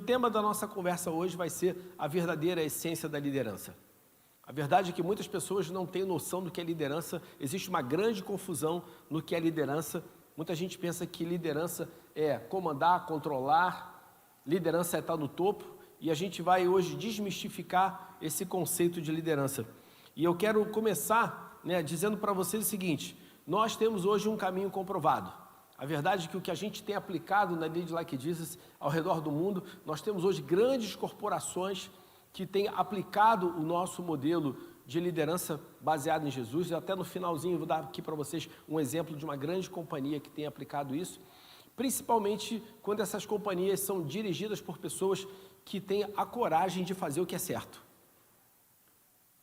tema da nossa conversa hoje vai ser a verdadeira essência da liderança. A verdade é que muitas pessoas não têm noção do que é liderança, existe uma grande confusão no que é liderança. Muita gente pensa que liderança é comandar, controlar, liderança é estar no topo, e a gente vai hoje desmistificar esse conceito de liderança. E eu quero começar, dizendo para vocês o seguinte: nós temos hoje um caminho comprovado. A verdade é que o que a gente tem aplicado na Lead Like Jesus ao redor do mundo, nós temos hoje grandes corporações que têm aplicado o nosso modelo de liderança baseado em Jesus. E até no finalzinho eu vou dar aqui para vocês um exemplo de uma grande companhia que tem aplicado isso, principalmente quando essas companhias são dirigidas por pessoas que têm a coragem de fazer o que é certo.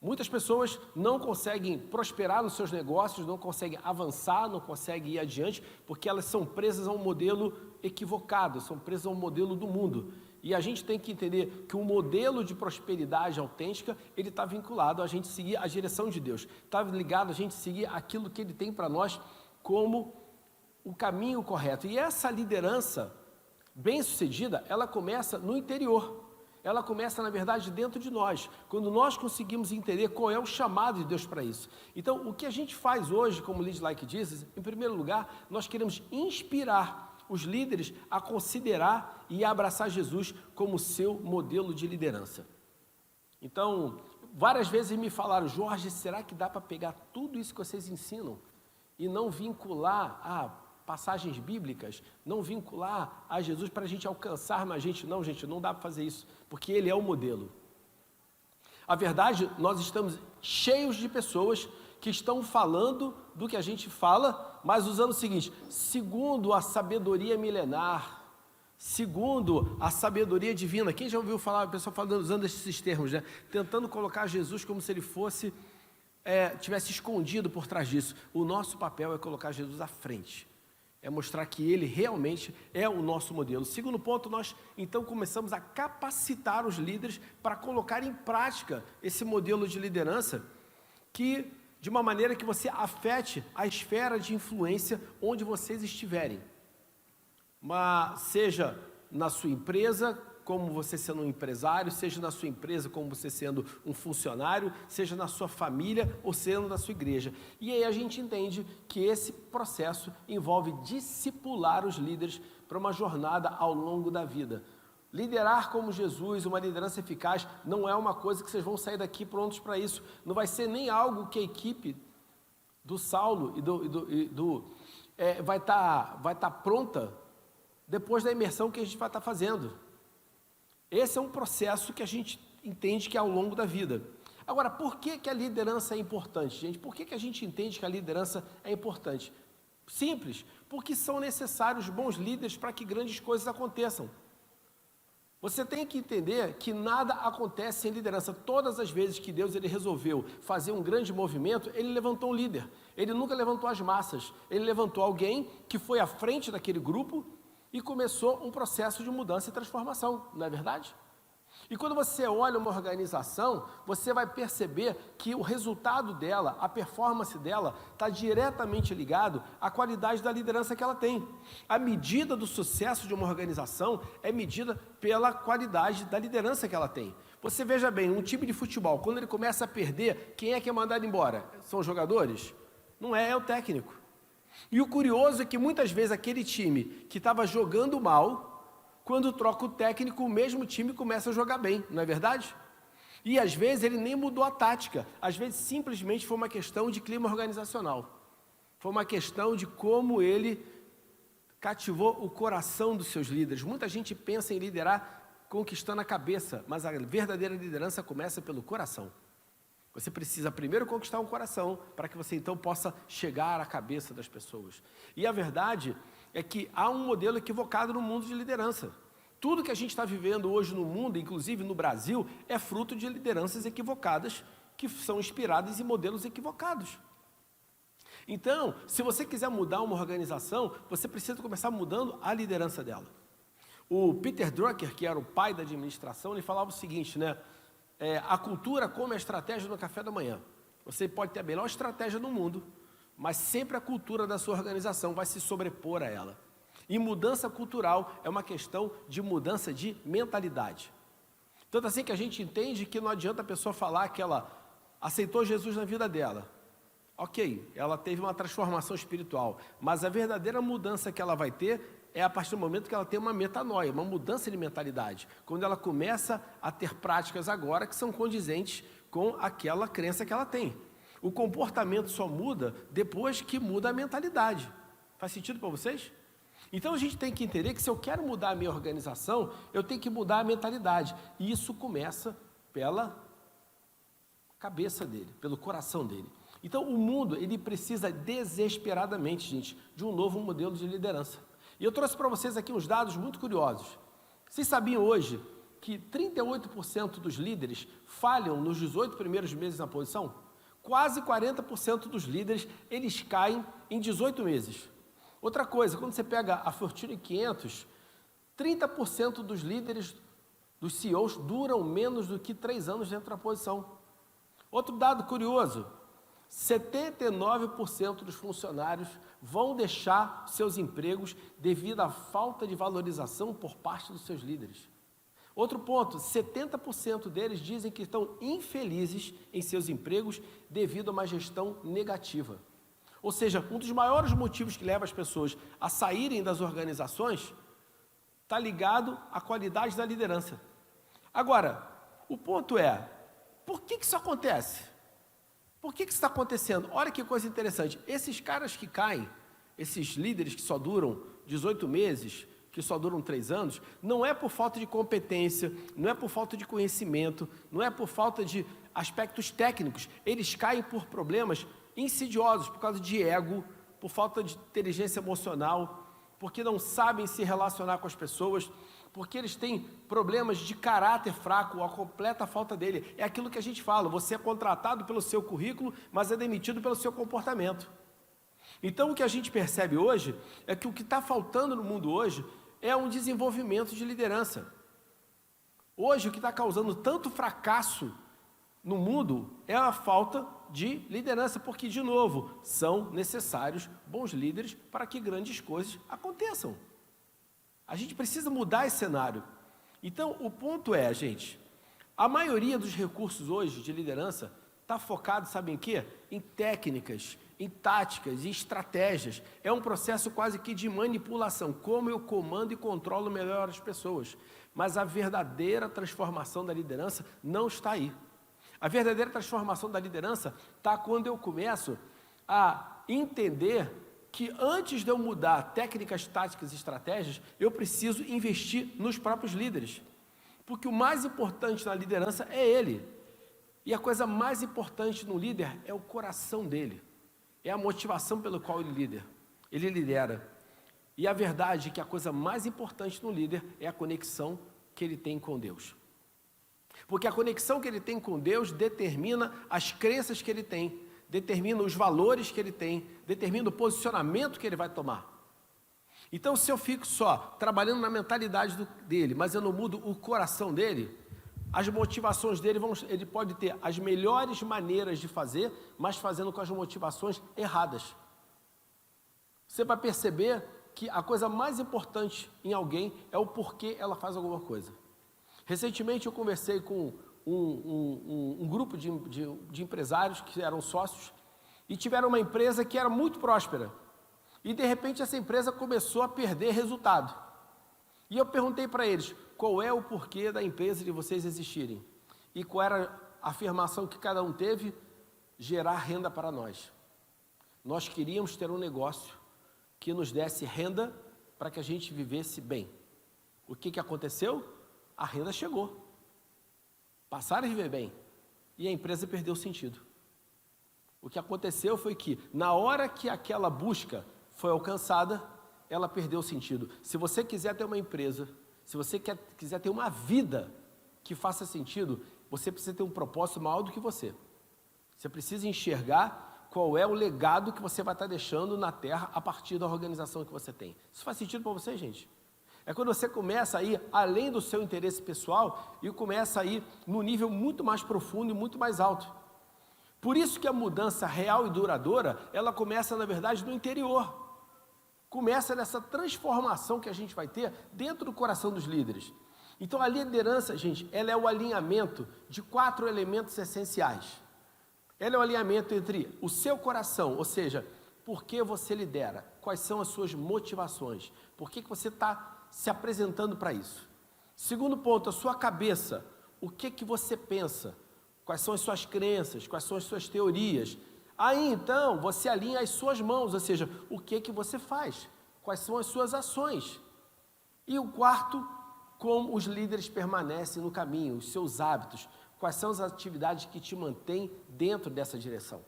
Muitas pessoas não conseguem prosperar nos seus negócios, não conseguem avançar, não conseguem ir adiante, porque elas são presas a um modelo equivocado, são presas a um modelo do mundo. E a gente tem que entender que o modelo de prosperidade autêntica, ele está vinculado a gente seguir a direção de Deus, está ligado a gente seguir aquilo que Ele tem para nós como o caminho correto. E essa liderança bem-sucedida, ela começa no interior. Ela começa, na verdade, dentro de nós, quando nós conseguimos entender qual é o chamado de Deus para isso. Então, o que a gente faz hoje como Lead Like Jesus, em primeiro lugar, nós queremos inspirar os líderes a considerar e abraçar Jesus como seu modelo de liderança. Então, várias vezes me falaram: Jorge, será que dá para pegar tudo isso que vocês ensinam e não vincular a passagens bíblicas, não vincular a Jesus para a gente alcançar mais gente? Não, gente, não dá para fazer isso, porque Ele é o modelo. A verdade, nós estamos cheios de pessoas que estão falando do que a gente fala, mas usando o seguinte: segundo a sabedoria milenar, segundo a sabedoria divina. Quem já ouviu falar, a pessoa falando, usando esses termos, tentando colocar Jesus como se ele fosse, tivesse escondido por trás disso. O nosso papel é colocar Jesus à frente, é mostrar que Ele realmente é o nosso modelo. Segundo ponto, nós então começamos a capacitar os líderes para colocar em prática esse modelo de liderança, que de uma maneira que você afete a esfera de influência onde vocês estiverem. Mas seja na sua empresa, como você sendo um empresário, seja na sua empresa como você sendo um funcionário, seja na sua família ou sendo na sua igreja. E aí a gente entende que esse processo envolve discipular os líderes para uma jornada ao longo da vida. Liderar como Jesus, uma liderança eficaz, não é uma coisa que vocês vão sair daqui prontos para isso. Não vai ser nem algo que a equipe do Saulo vai estar pronta depois da imersão que a gente vai estar fazendo. Esse é um processo que a gente entende que é ao longo da vida. Agora, por que a liderança é importante, gente? Por que a gente entende que a liderança é importante? Simples, porque são necessários bons líderes para que grandes coisas aconteçam. Você tem que entender que nada acontece sem liderança. Todas as vezes que Deus ele resolveu fazer um grande movimento, Ele levantou um líder. Ele nunca levantou as massas. Ele levantou alguém que foi à frente daquele grupo e começou um processo de mudança e transformação, não é verdade? E quando você olha uma organização, você vai perceber que o resultado dela, a performance dela, está diretamente ligado à qualidade da liderança que ela tem. A medida do sucesso de uma organização é medida pela qualidade da liderança que ela tem. Você veja bem, um time de futebol, quando ele começa a perder, quem é que é mandado embora? São os jogadores? Não é, é o técnico. E o curioso é que muitas vezes aquele time que estava jogando mal, quando troca o técnico, o mesmo time começa a jogar bem, não é verdade? E às vezes ele nem mudou a tática, às vezes simplesmente foi uma questão de clima organizacional. Foi uma questão de como ele cativou o coração dos seus líderes. Muita gente pensa em liderar conquistando a cabeça, mas a verdadeira liderança começa pelo coração. Você precisa primeiro conquistar um coração, para que você então possa chegar à cabeça das pessoas. E a verdade é que há um modelo equivocado no mundo de liderança. Tudo que a gente está vivendo hoje no mundo, inclusive no Brasil, é fruto de lideranças equivocadas, que são inspiradas em modelos equivocados. Então, se você quiser mudar uma organização, você precisa começar mudando a liderança dela. O Peter Drucker, que era o pai da administração, ele falava o seguinte, a cultura como a estratégia no café da manhã. Você pode ter a melhor estratégia do mundo, mas sempre a cultura da sua organização vai se sobrepor a ela. E mudança cultural é uma questão de mudança de mentalidade. Tanto assim que a gente entende que não adianta a pessoa falar que ela aceitou Jesus na vida dela. Ok, ela teve uma transformação espiritual, mas a verdadeira mudança que ela vai ter é a partir do momento que ela tem uma metanoia, uma mudança de mentalidade. Quando ela começa a ter práticas agora que são condizentes com aquela crença que ela tem. O comportamento só muda depois que muda a mentalidade. Faz sentido para vocês? Então a gente tem que entender que se eu quero mudar a minha organização, eu tenho que mudar a mentalidade. E isso começa pela cabeça dele, pelo coração dele. Então o mundo, ele precisa desesperadamente, gente, de um novo modelo de liderança. E eu trouxe para vocês aqui uns dados muito curiosos. Vocês sabiam hoje que 38% dos líderes falham nos 18 primeiros meses na posição? Quase 40% dos líderes, eles caem em 18 meses. Outra coisa, quando você pega a Fortune 500, 30% dos líderes, dos CEOs, duram menos do que 3 anos dentro da posição. Outro dado curioso, 79% dos funcionários vão deixar seus empregos devido à falta de valorização por parte dos seus líderes. Outro ponto, 70% deles dizem que estão infelizes em seus empregos devido a uma gestão negativa. Ou seja, um dos maiores motivos que leva as pessoas a saírem das organizações está ligado à qualidade da liderança. Agora, o ponto é, por que isso acontece? Por que isso está acontecendo? Olha que coisa interessante, esses caras que caem, esses líderes que só duram 18 meses, que só duram 3 anos, não é por falta de competência, não é por falta de conhecimento, não é por falta de aspectos técnicos, eles caem por problemas insidiosos, por causa de ego, por falta de inteligência emocional, porque não sabem se relacionar com as pessoas, porque eles têm problemas de caráter fraco, a completa falta dele. É aquilo que a gente fala, você é contratado pelo seu currículo, mas é demitido pelo seu comportamento. Então o que a gente percebe hoje é que o que está faltando no mundo hoje é um desenvolvimento de liderança. Hoje o que está causando tanto fracasso no mundo é a falta de liderança, porque, de novo, são necessários bons líderes para que grandes coisas aconteçam. A gente precisa mudar esse cenário. Então, o ponto é, gente, a maioria dos recursos hoje de liderança está focado, sabe em quê? Em técnicas, em táticas, em estratégias. É um processo quase que de manipulação, como eu comando e controlo melhor as pessoas. Mas a verdadeira transformação da liderança não está aí. A verdadeira transformação da liderança está quando eu começo a entender que antes de eu mudar técnicas, táticas e estratégias, eu preciso investir nos próprios líderes. Porque o mais importante na liderança é ele. E a coisa mais importante no líder é o coração dele. É a motivação pelo qual ele lidera. E a verdade é que a coisa mais importante no líder é a conexão que ele tem com Deus. Porque a conexão que ele tem com Deus determina as crenças que ele tem, determina os valores que ele tem, determina o posicionamento que ele vai tomar. Então, se eu fico só trabalhando na mentalidade dele, mas eu não mudo o coração dele, as motivações dele ele pode ter as melhores maneiras de fazer, mas fazendo com as motivações erradas. Você vai perceber que a coisa mais importante em alguém é o porquê ela faz alguma coisa. Recentemente eu conversei com um grupo de empresários que eram sócios e tiveram uma empresa que era muito próspera. E de repente essa empresa começou a perder resultado. E eu perguntei para eles, qual é o porquê da empresa de vocês existirem? E qual era a afirmação que cada um teve? Gerar renda para nós. Nós queríamos ter um negócio que nos desse renda para que a gente vivesse bem. O que aconteceu? A renda chegou. Passaram a viver bem. E a empresa perdeu o sentido. O que aconteceu foi que, na hora que aquela busca foi alcançada, ela perdeu o sentido. Se você quiser ter uma empresa, se você quiser ter uma vida que faça sentido, você precisa ter um propósito maior do que você. Você precisa enxergar qual é o legado que você vai estar deixando na Terra a partir da organização que você tem. Isso faz sentido para você, gente? É quando você começa a ir além do seu interesse pessoal e começa a ir num nível muito mais profundo e muito mais alto. Por isso que a mudança real e duradoura, ela começa, na verdade, no interior. começa nessa transformação que a gente vai ter dentro do coração dos líderes. Então a liderança, gente, ela é o alinhamento de 4 elementos essenciais. Ela é o alinhamento entre o seu coração, ou seja, por que você lidera, quais são as suas motivações, por que você está se apresentando para isso. Segundo ponto, a sua cabeça, o que você pensa, quais são as suas crenças, quais são as suas teorias. Aí então você alinha as suas mãos, ou seja, o que você faz, quais são as suas ações. E o quarto, como os líderes permanecem no caminho, os seus hábitos, quais são as atividades que te mantêm dentro dessa direção.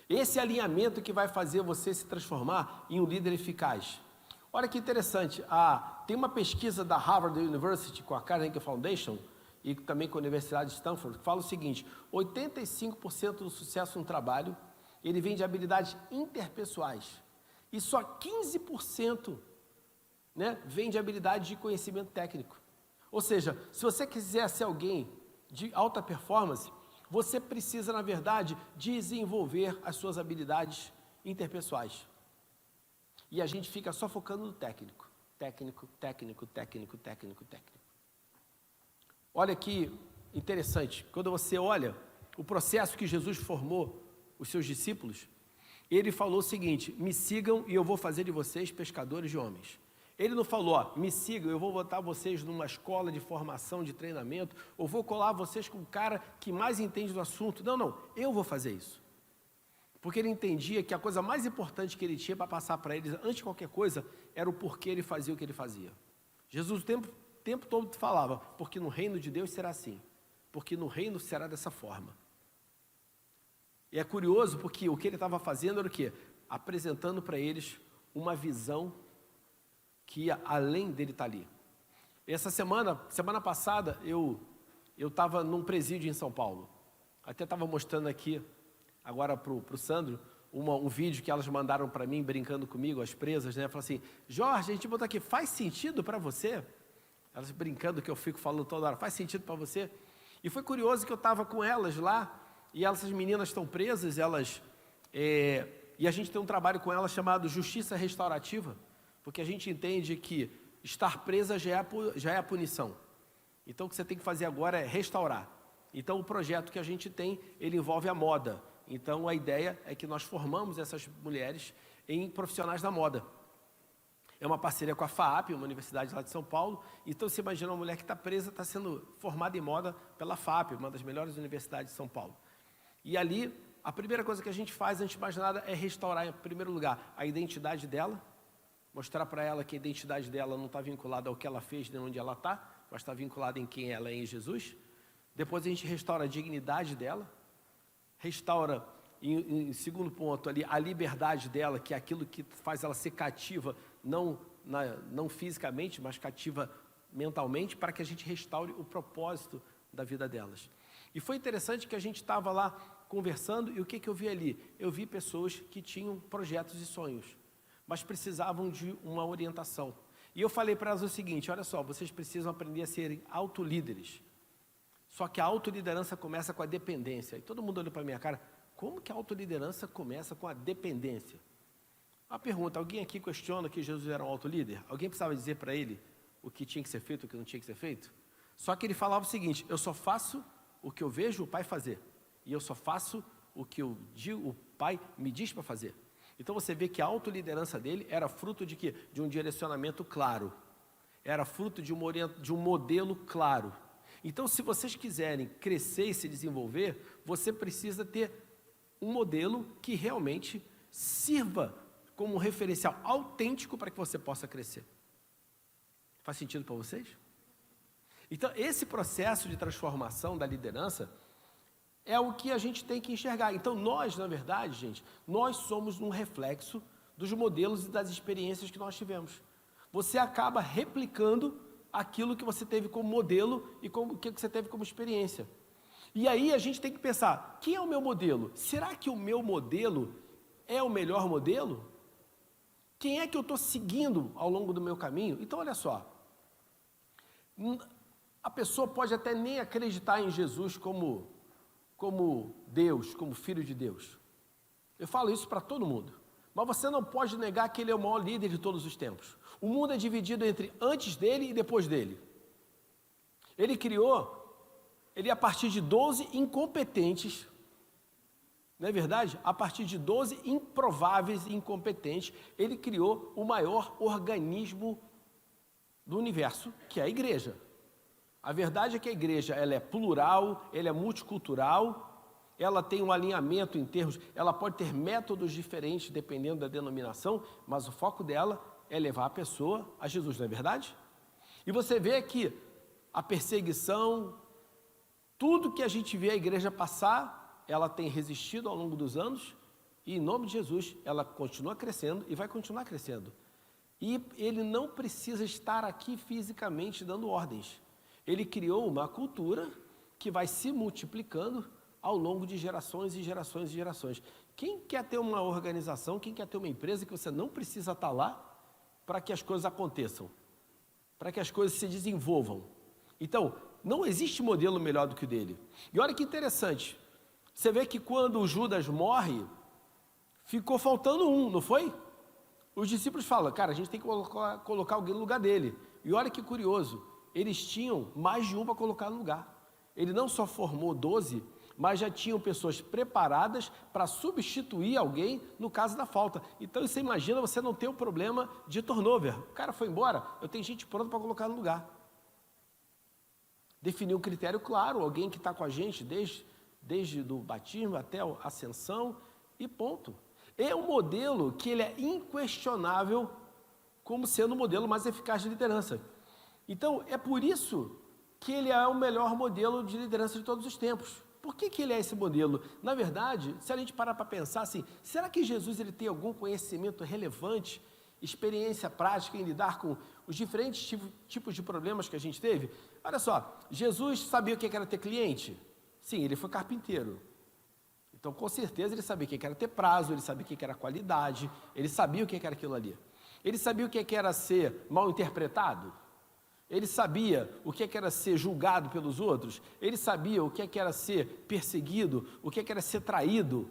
Esse alinhamento que vai fazer você se transformar em um líder eficaz. Olha que interessante, tem uma pesquisa da Harvard University com a Carnegie Foundation e também com a Universidade de Stanford, que fala o seguinte: 85% do sucesso no trabalho, ele vem de habilidades interpessoais e só 15%, vem de habilidade de conhecimento técnico. Ou seja, se você quiser ser alguém de alta performance, você precisa, na verdade, desenvolver as suas habilidades interpessoais. E a gente fica só focando no técnico. Técnico. Olha que interessante, quando você olha o processo que Jesus formou os seus discípulos, ele falou o seguinte: me sigam e eu vou fazer de vocês pescadores de homens. Ele não falou, me sigam, eu vou botar vocês numa escola de formação, de treinamento, ou vou colar vocês com o cara que mais entende do assunto. Não, eu vou fazer isso. Porque ele entendia que a coisa mais importante que ele tinha para passar para eles, antes de qualquer coisa, era o porquê ele fazia o que ele fazia. Jesus o tempo todo falava, porque no reino de Deus será assim, porque no reino será dessa forma. E é curioso porque o que ele estava fazendo era o quê? Apresentando para eles uma visão que ia além dele estar ali. Essa semana passada, eu estava num presídio em São Paulo. Até estava mostrando aqui, agora para o Sandro, um vídeo que elas mandaram para mim, brincando comigo, as presas, Falaram assim, Jorge, a gente botou aqui, faz sentido para você? Elas brincando que eu fico falando toda hora, faz sentido para você? E foi curioso que eu estava com elas lá, e essas meninas estão presas, e a gente tem um trabalho com elas chamado Justiça Restaurativa, porque a gente entende que estar presa já é a punição. Então, o que você tem que fazer agora é restaurar. Então, o projeto que a gente tem, ele envolve a moda. Então, a ideia é que nós formamos essas mulheres em profissionais da moda. É uma parceria com a FAAP, uma universidade lá de São Paulo. Então, você imagina uma mulher que está presa, está sendo formada em moda pela FAAP, uma das melhores universidades de São Paulo. E ali, a primeira coisa que a gente faz, antes de mais nada, é restaurar, em primeiro lugar, a identidade dela, mostrar para ela que a identidade dela não está vinculada ao que ela fez, nem onde ela está, mas está vinculada em quem ela é em Jesus. Depois a gente restaura a dignidade dela, restaura, em segundo ponto, ali, a liberdade dela, que é aquilo que faz ela ser cativa, não fisicamente, mas cativa mentalmente, para que a gente restaure o propósito da vida delas. E foi interessante que a gente estava lá conversando, e o que eu vi ali? Eu vi pessoas que tinham projetos e sonhos, mas precisavam de uma orientação. E eu falei para elas o seguinte, olha só, vocês precisam aprender a serem autolíderes. Só que a autoliderança começa com a dependência. E todo mundo olhou para a minha cara, como que a autoliderança começa com a dependência? Uma pergunta, alguém aqui questiona que Jesus era um autolíder? Alguém precisava dizer para ele o que tinha que ser feito, o que não tinha que ser feito? Só que ele falava o seguinte, eu só faço o que eu vejo o Pai fazer. E eu só faço o que o Pai me diz para fazer. Então você vê que a autoliderança dele era fruto de quê? De um direcionamento claro. Era fruto de um modelo claro. Então, se vocês quiserem crescer e se desenvolver, você precisa ter um modelo que realmente sirva como um referencial autêntico para que você possa crescer. Faz sentido para vocês? Então, esse processo de transformação da liderança é o que a gente tem que enxergar. Então, nós, na verdade, gente, nós somos um reflexo dos modelos e das experiências que nós tivemos. Você acaba replicando aquilo que você teve como modelo e o que você teve como experiência. E aí a gente tem que pensar, quem é o meu modelo? Será que o meu modelo é o melhor modelo? Quem é que eu estou seguindo ao longo do meu caminho? Então, olha só, a pessoa pode até nem acreditar em Jesus como Deus, como Filho de Deus. Eu falo isso para todo mundo. mas você não pode negar que ele é o maior líder de todos os tempos. O mundo é dividido entre antes dele e depois dele. Ele a partir de 12 incompetentes, não é verdade? A partir de 12 improváveis e incompetentes, ele criou o maior organismo do universo, que é a igreja. A verdade é que a igreja ela é plural, ela é multicultural, ela tem um alinhamento em termos, ela pode ter métodos diferentes dependendo da denominação, mas o foco dela é levar a pessoa a Jesus, não é verdade? E você vê que a perseguição, tudo que a gente vê a igreja passar, ela tem resistido ao longo dos anos, e em nome de Jesus, ela continua crescendo e vai continuar crescendo. E ele não precisa estar aqui fisicamente dando ordens. Ele criou uma cultura que vai se multiplicando ao longo de gerações e gerações e gerações. Quem quer ter uma organização, quem quer ter uma empresa que você não precisa estar lá para que as coisas aconteçam, para que as coisas se desenvolvam? Então, não existe modelo melhor do que o dele. E olha que interessante, você vê que quando o Judas morre, ficou faltando um, não foi? Os discípulos falam, cara, a gente tem que colocar alguém no lugar dele. E olha que curioso, eles tinham mais de um para colocar no lugar. Ele não só formou 12, mas já tinham pessoas preparadas para substituir alguém no caso da falta. Então você imagina você não ter o problema de turnover. O cara foi embora, eu tenho gente pronta para colocar no lugar. Definir um critério claro, alguém que está com a gente desde o batismo até a ascensão e ponto. É um modelo que ele é inquestionável como sendo o modelo mais eficaz de liderança. Então, é por isso que ele é o melhor modelo de liderança de todos os tempos. Por que ele é esse modelo? Na verdade, se a gente parar para pensar assim, será que Jesus ele tem algum conhecimento relevante, experiência prática em lidar com os diferentes tipos de problemas que a gente teve? Olha só, Jesus sabia o que era ter cliente? Sim, ele foi carpinteiro. Então, com certeza, ele sabia o que era ter prazo, ele sabia o que era qualidade, ele sabia o que era aquilo ali. Ele sabia o que era ser mal interpretado? Ele sabia o que era ser julgado pelos outros? Ele sabia o que era ser perseguido, o que era ser traído?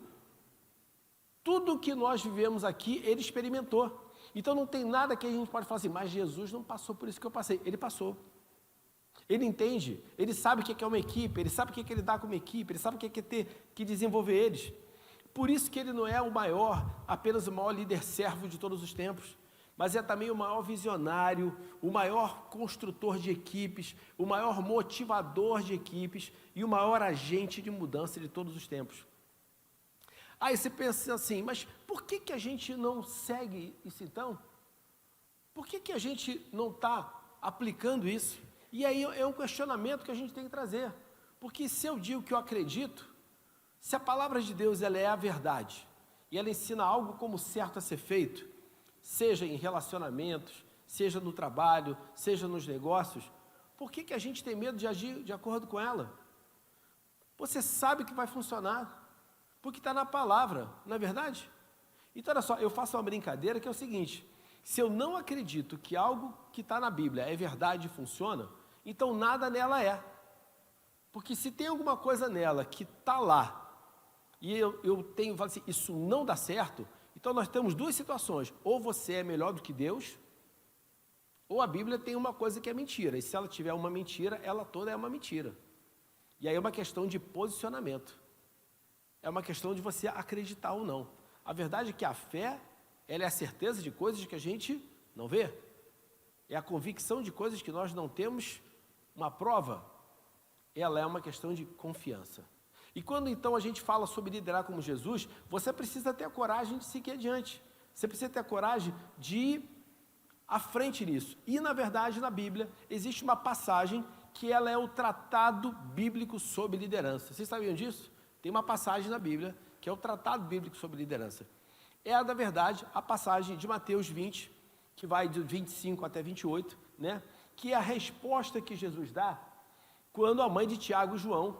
Tudo o que nós vivemos aqui, ele experimentou. Então, não tem nada que a gente pode falar assim, mas Jesus não passou por isso que eu passei. Ele passou. Ele entende, ele sabe o que é uma equipe, ele sabe o que é lidar com uma equipe, ele sabe o que é ter que desenvolver eles. Por isso que ele não é o maior, apenas o maior líder servo de todos os tempos, mas é também o maior visionário, o maior construtor de equipes, o maior motivador de equipes e o maior agente de mudança de todos os tempos. Aí você pensa assim, mas por que a gente não segue isso então? Por que a gente não está aplicando isso? E aí é um questionamento que a gente tem que trazer, porque se eu digo que eu acredito, se a palavra de Deus ela é a verdade, e ela ensina algo como certo a ser feito, seja em relacionamentos, seja no trabalho, seja nos negócios, por que a gente tem medo de agir de acordo com ela? Você sabe que vai funcionar, porque está na palavra, não é verdade? Então olha só, eu faço uma brincadeira que é o seguinte, se eu não acredito que algo que está na Bíblia é verdade e funciona, então nada nela é. Porque se tem alguma coisa nela que está lá, e eu falo assim, isso não dá certo, então nós temos duas situações, ou você é melhor do que Deus, ou a Bíblia tem uma coisa que é mentira, e se ela tiver uma mentira, ela toda é uma mentira. E aí é uma questão de posicionamento, é uma questão de você acreditar ou não. A verdade é que a fé, ela é a certeza de coisas que a gente não vê, é a convicção de coisas que nós não temos uma prova, ela é uma questão de confiança. E quando então a gente fala sobre liderar como Jesus, você precisa ter a coragem de seguir adiante, você precisa ter a coragem de ir à frente nisso. E na verdade na Bíblia existe uma passagem que ela é o tratado bíblico sobre liderança. Vocês sabiam disso? Tem uma passagem na Bíblia que é o tratado bíblico sobre liderança. É, na verdade, a passagem de Mateus 20, que vai de 25 até 28, né? Que é a resposta que Jesus dá quando a mãe de Tiago e João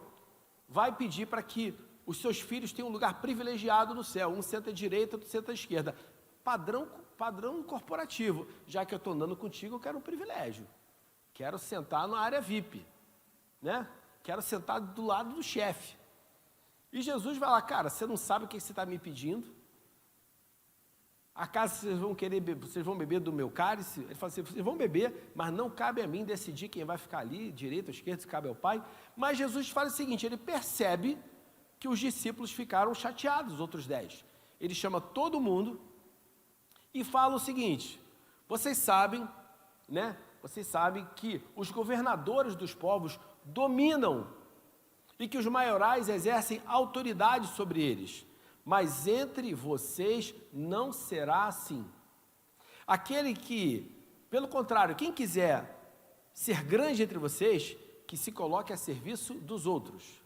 vai pedir para que os seus filhos tenham um lugar privilegiado no céu, um senta à direita, outro senta à esquerda. Padrão corporativo, já que eu estou andando contigo, eu quero um privilégio, quero sentar na área VIP, né? Quero sentar do lado do chefe. E Jesus vai lá, cara, você não sabe o que você está me pedindo? Acaso vocês vão querer vocês vão beber do meu cálice? Ele fala assim, vocês vão beber, mas não cabe a mim decidir quem vai ficar ali, direita ou esquerda, se cabe ao Pai. Mas Jesus fala o seguinte, ele percebe que os discípulos ficaram chateados, os outros 10. Ele chama todo mundo e fala o seguinte, vocês sabem, né? Vocês sabem que os governadores dos povos dominam e que os maiorais exercem autoridade sobre eles. Mas entre vocês não será assim. Aquele que, pelo contrário, quem quiser ser grande entre vocês, que se coloque a serviço dos outros.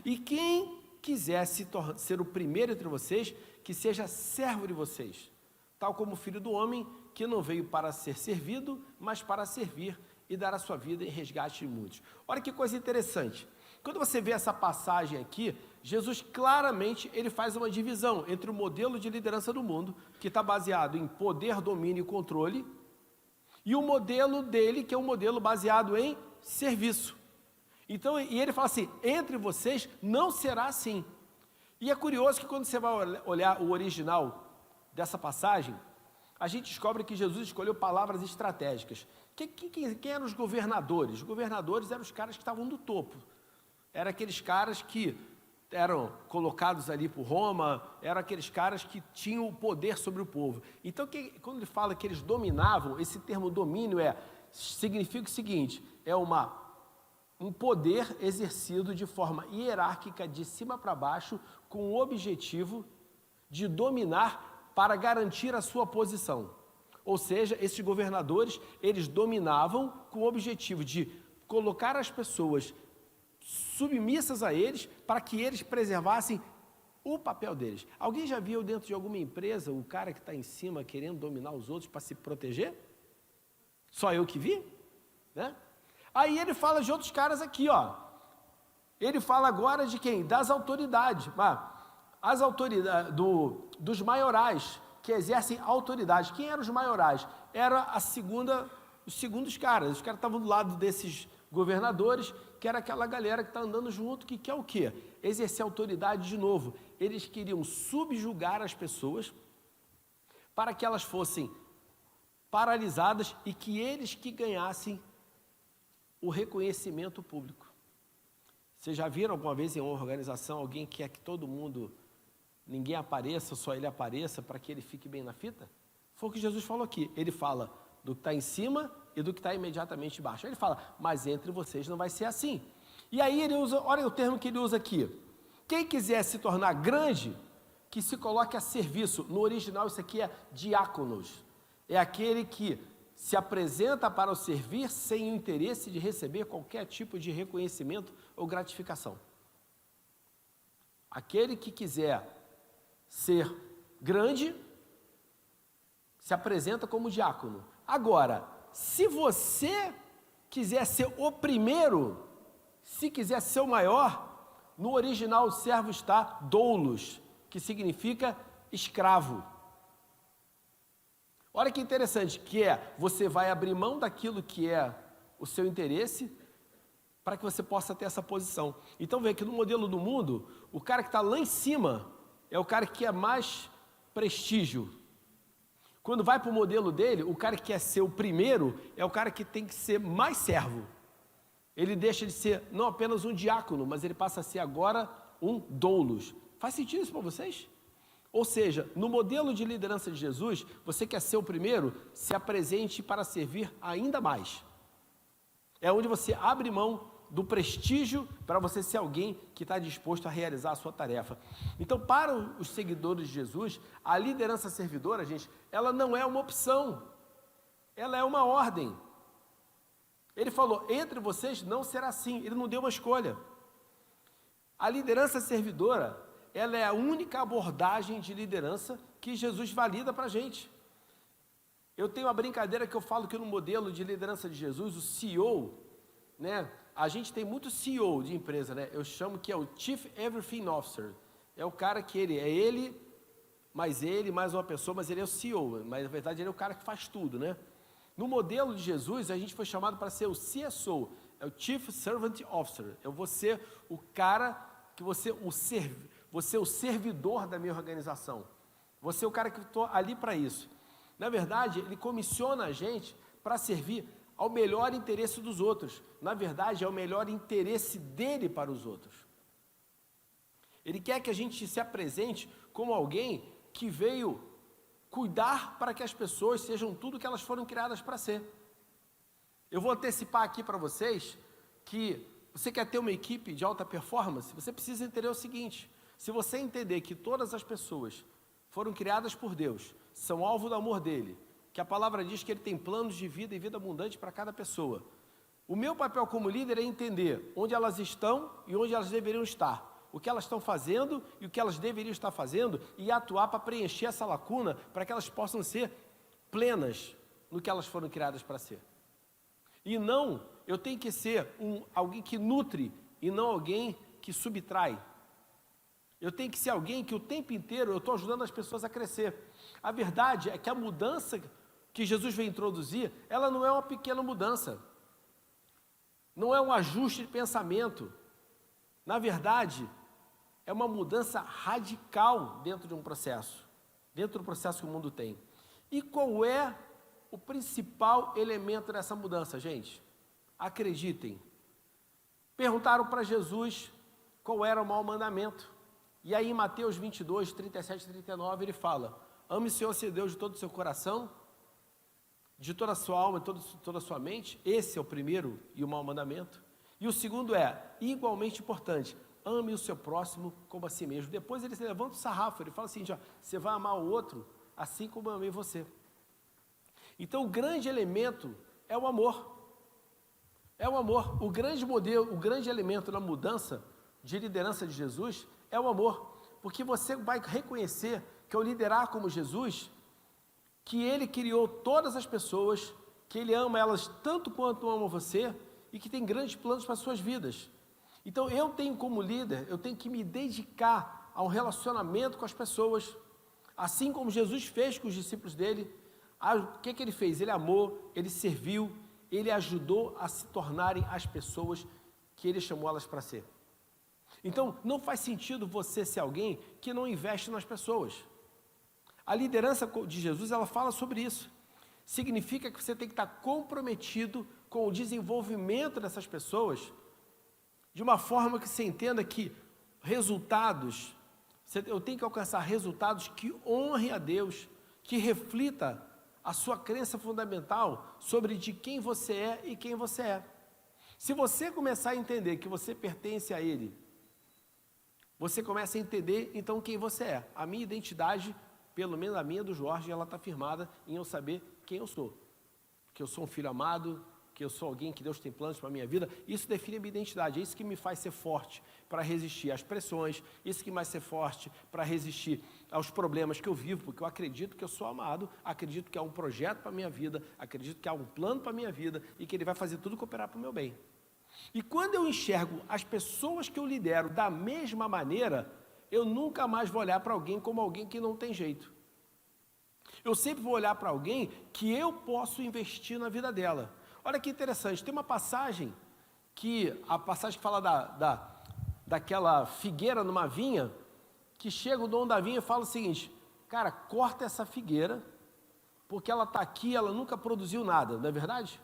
E quem quiser ser o primeiro entre vocês, que seja servo de vocês, tal como o Filho do Homem, que não veio para ser servido, mas para servir e dar a sua vida em resgate de muitos. Olha que coisa interessante. Quando você vê essa passagem aqui, Jesus claramente ele faz uma divisão entre o modelo de liderança do mundo, que está baseado em poder, domínio e controle, e o modelo dele, que é um modelo baseado em serviço. Então, e ele fala assim, entre vocês não será assim. E é curioso que quando você vai olhar o original dessa passagem, a gente descobre que Jesus escolheu palavras estratégicas. Quem eram os governadores? Os governadores eram os caras que estavam no topo. Eram aqueles caras que eram colocados ali por Roma, eram aqueles caras que tinham o poder sobre o povo. Então, quando ele fala que eles dominavam, esse termo domínio significa o seguinte, é um poder exercido de forma hierárquica, de cima para baixo, com o objetivo de dominar para garantir a sua posição. Ou seja, esses governadores, eles dominavam com o objetivo de colocar as pessoas submissas a eles, para que eles preservassem o papel deles. Alguém já viu dentro de alguma empresa o cara que está em cima querendo dominar os outros para se proteger? Só eu que vi? Né? Aí ele fala de outros caras aqui, ó. Ele fala agora de quem? Das autoridades. As autoridades dos maiorais, que exercem autoridade. Quem eram os maiorais? Era os segundos caras. Os caras estavam do lado desses governadores, que era aquela galera que está andando junto, que quer o quê? Exercer autoridade de novo. Eles queriam subjugar as pessoas para que elas fossem paralisadas e que eles que ganhassem o reconhecimento público. Vocês já viram alguma vez em uma organização alguém que quer que todo mundo, ninguém apareça, só ele apareça, para que ele fique bem na fita? Foi o que Jesus falou aqui. Ele fala do que está em cima e do que está imediatamente embaixo. Ele fala, mas entre vocês não vai ser assim. E aí ele usa, olha o termo que ele usa aqui. Quem quiser se tornar grande, que se coloque a serviço. No original isso aqui é diáconos. É aquele que se apresenta para o servir sem o interesse de receber qualquer tipo de reconhecimento ou gratificação. Aquele que quiser ser grande, se apresenta como diácono. Agora, se você quiser ser o primeiro, se quiser ser o maior, no original o servo está doulos, que significa escravo. Olha que interessante, que você vai abrir mão daquilo que é o seu interesse para que você possa ter essa posição. Então vê que no modelo do mundo, o cara que está lá em cima é o cara que quer mais prestígio. Quando vai para o modelo dele, o cara que quer ser o primeiro é o cara que tem que ser mais servo. Ele deixa de ser não apenas um diácono, mas ele passa a ser agora um doulos. Faz sentido isso para vocês? Ou seja, no modelo de liderança de Jesus, você quer ser o primeiro, se apresente para servir ainda mais. É onde você abre mão do prestígio para você ser alguém que está disposto a realizar a sua tarefa. Então, para os seguidores de Jesus, a liderança servidora, gente, ela não é uma opção, ela é uma ordem. Ele falou, entre vocês não será assim, ele não deu uma escolha. A liderança servidora, ela é a única abordagem de liderança que Jesus valida para a gente. Eu tenho uma brincadeira que eu falo que no modelo de liderança de Jesus, o CEO, né? A gente tem muito CEO de empresa, né? Eu chamo que é o Chief Everything Officer. É o cara que ele, mais uma pessoa, mas ele é o CEO. Mas na verdade ele é o cara que faz tudo, né? No modelo de Jesus, a gente foi chamado para ser o CSO, é o Chief Servant Officer. Eu vou ser o cara que você é o servidor da minha organização. Você é o cara que está ali para isso. Na verdade, ele comissiona a gente para servir ao melhor interesse dos outros. Na verdade, é o melhor interesse dele para os outros. Ele quer que a gente se apresente como alguém que veio cuidar para que as pessoas sejam tudo que elas foram criadas para ser. Eu vou antecipar aqui para vocês que você quer ter uma equipe de alta performance, você precisa entender o seguinte: se você entender que todas as pessoas foram criadas por Deus, são alvo do amor dele, que a palavra diz que ele tem planos de vida e vida abundante para cada pessoa. O meu papel como líder é entender onde elas estão e onde elas deveriam estar, o que elas estão fazendo e o que elas deveriam estar fazendo, e atuar para preencher essa lacuna, para que elas possam ser plenas no que elas foram criadas para ser. E não, eu tenho que ser alguém que nutre e não alguém que subtrai. Eu tenho que ser alguém que o tempo inteiro eu estou ajudando as pessoas a crescer. A verdade é que a mudança que Jesus veio introduzir, ela não é uma pequena mudança. Não é um ajuste de pensamento. Na verdade, é uma mudança radical dentro de um processo. Dentro do processo que o mundo tem. E qual é o principal elemento dessa mudança, gente? Acreditem. Perguntaram para Jesus qual era o maior mandamento. E aí em Mateus 22, 37 e 39, ele fala: ame o Senhor seu Deus de todo o seu coração, de toda a sua alma e toda a sua mente. Esse é o primeiro e o maior mandamento. E o segundo é, igualmente importante, ame o seu próximo como a si mesmo. Depois ele levanta o sarrafo, ele fala assim, ó, você vai amar o outro assim como eu amei você. Então o grande elemento é o amor. É o amor. O grande modelo, o grande elemento na mudança de liderança de Jesus é o amor. Porque você vai reconhecer que ao liderar como Jesus, que ele criou todas as pessoas, que ele ama elas tanto quanto ama você e que tem grandes planos para as suas vidas. Então eu tenho como líder, eu tenho que me dedicar a um relacionamento com as pessoas, assim como Jesus fez com os discípulos dele. O que ele fez? Ele amou, ele serviu, ele ajudou a se tornarem as pessoas que ele chamou elas para ser. Então, não faz sentido você ser alguém que não investe nas pessoas. A liderança de Jesus, ela fala sobre isso. Significa que você tem que estar comprometido com o desenvolvimento dessas pessoas, de uma forma que você entenda que resultados, eu tenho que alcançar resultados que honrem a Deus, que reflita a sua crença fundamental sobre de quem você é e quem você é. Se você começar a entender que você pertence a Ele, você começa a entender então quem você é. A minha identidade, pelo menos a minha do Jorge, ela está firmada em eu saber quem eu sou. Que eu sou um filho amado, que eu sou alguém que Deus tem planos para a minha vida. Isso define a minha identidade, é isso que me faz ser forte para resistir às pressões, isso que me faz ser forte para resistir aos problemas que eu vivo, porque eu acredito que eu sou amado, acredito que há um projeto para a minha vida, acredito que há um plano para a minha vida e que Ele vai fazer tudo cooperar para o meu bem. E quando eu enxergo as pessoas que eu lidero da mesma maneira, eu nunca mais vou olhar para alguém como alguém que não tem jeito. Eu sempre vou olhar para alguém que eu posso investir na vida dela. Olha que interessante, tem uma passagem, a passagem que fala daquela figueira numa vinha, que chega o dono da vinha e fala o seguinte, cara, corta essa figueira, porque ela está aqui, ela nunca produziu nada, não é verdade?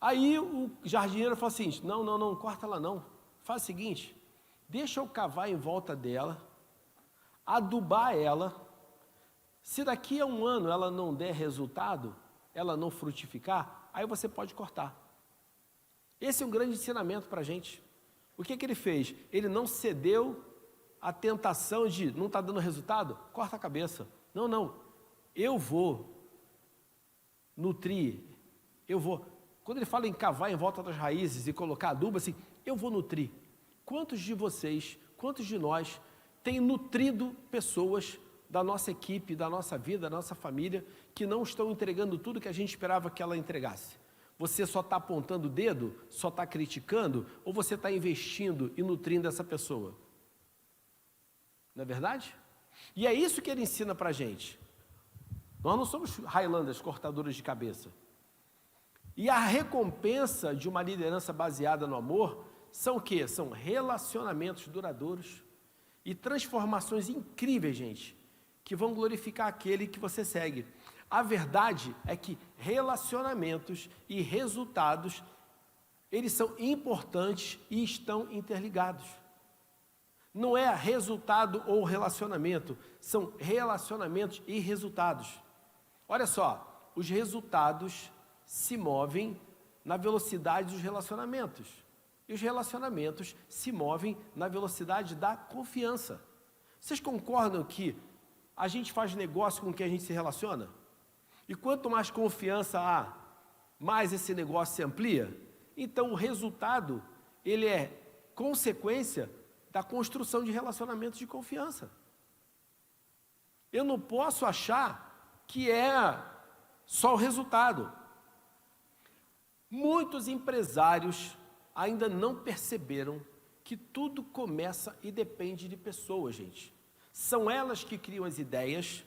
Aí o jardineiro fala assim, não, corta ela não, faz o seguinte, deixa eu cavar em volta dela, adubar ela, se daqui a um ano ela não der resultado, ela não frutificar, aí você pode cortar. Esse é um grande ensinamento para a gente. O que ele fez? Ele não cedeu à tentação de, não está dando resultado? Corta a cabeça. Não, eu vou nutrir, quando ele fala em cavar em volta das raízes e colocar adubo, assim, eu vou nutrir. Quantos de vocês, quantos de nós têm nutrido pessoas da nossa equipe, da nossa vida, da nossa família, que não estão entregando tudo que a gente esperava que ela entregasse? Você só está apontando o dedo, só está criticando, ou você está investindo e nutrindo essa pessoa? Não é verdade? E é isso que ele ensina para a gente. Nós não somos Highlanders, cortadores de cabeça. E a recompensa de uma liderança baseada no amor são o quê? São relacionamentos duradouros e transformações incríveis, gente, que vão glorificar aquele que você segue. A verdade é que relacionamentos e resultados, eles são importantes e estão interligados. Não é resultado ou relacionamento, são relacionamentos e resultados. Olha só, os resultados se movem na velocidade dos relacionamentos. E os relacionamentos se movem na velocidade da confiança. Vocês concordam que a gente faz negócio com quem a gente se relaciona? E quanto mais confiança há, mais esse negócio se amplia? Então o resultado, ele é consequência da construção de relacionamentos de confiança. Eu não posso achar que é só o resultado. Muitos empresários ainda não perceberam que tudo começa e depende de pessoas, gente. São elas que criam as ideias,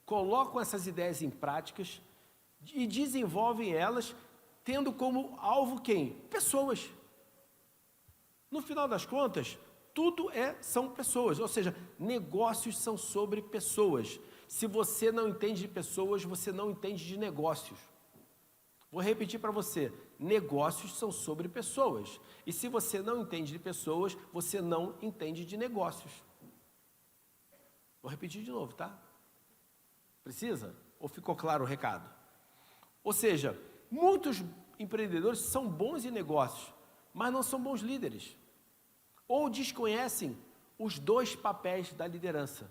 colocam essas ideias em práticas e desenvolvem elas, tendo como alvo quem? Pessoas. No final das contas, tudo são pessoas, ou seja, negócios são sobre pessoas. Se você não entende de pessoas, você não entende de negócios. Vou repetir para você, negócios são sobre pessoas. E se você não entende de pessoas, você não entende de negócios. Vou repetir de novo, tá? Precisa? Ou ficou claro o recado? Ou seja, muitos empreendedores são bons em negócios, mas não são bons líderes. Ou desconhecem os dois papéis da liderança,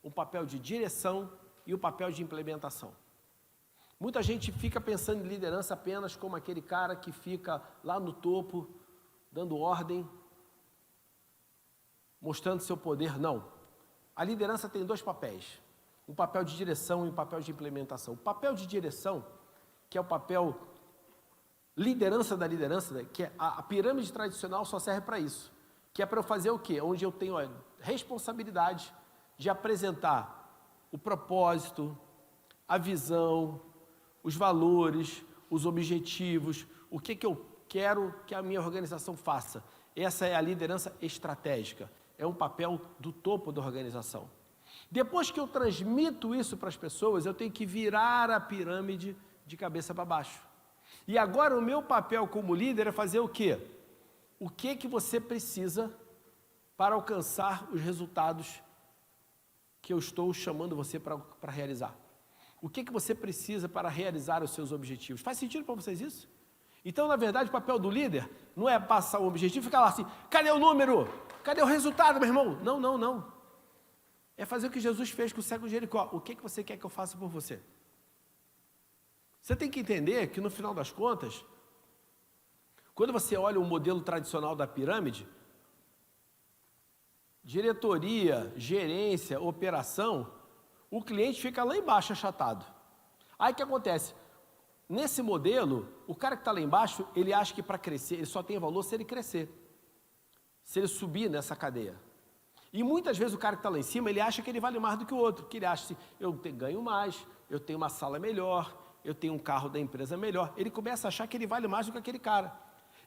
o papel de direção e o papel de implementação. Muita gente fica pensando em liderança apenas como aquele cara que fica lá no topo, dando ordem, mostrando seu poder. Não. A liderança tem dois papéis, um papel de direção e um papel de implementação. O papel de direção, que é o papel liderança da liderança, né, que é a pirâmide tradicional só serve para isso, que é para eu fazer o quê? Onde eu tenho a responsabilidade de apresentar o propósito, a visão, os valores, os objetivos, o que eu quero que a minha organização faça. Essa é a liderança estratégica, é um papel do topo da organização. Depois que eu transmito isso para as pessoas, eu tenho que virar a pirâmide de cabeça para baixo. E agora o meu papel como líder é fazer o quê? O que você precisa para alcançar os resultados que eu estou chamando você para realizar? O que você precisa para realizar os seus objetivos? Faz sentido para vocês isso? Então, na verdade, o papel do líder não é passar o objetivo e ficar lá assim, cadê o número? Cadê o resultado, meu irmão? Não, não, não. É fazer o que Jesus fez com o cego de Jericó. O que você quer que eu faça por você? Você tem que entender que, no final das contas, quando você olha o modelo tradicional da pirâmide, diretoria, gerência, operação, o cliente fica lá embaixo achatado. Aí o que acontece? Nesse modelo, o cara que está lá embaixo, ele acha que para crescer, ele só tem valor se ele crescer, se ele subir nessa cadeia. E muitas vezes o cara que está lá em cima, ele acha que ele vale mais do que o outro, que ele acha assim, eu ganho mais, eu tenho uma sala melhor, eu tenho um carro da empresa melhor. Ele começa a achar que ele vale mais do que aquele cara.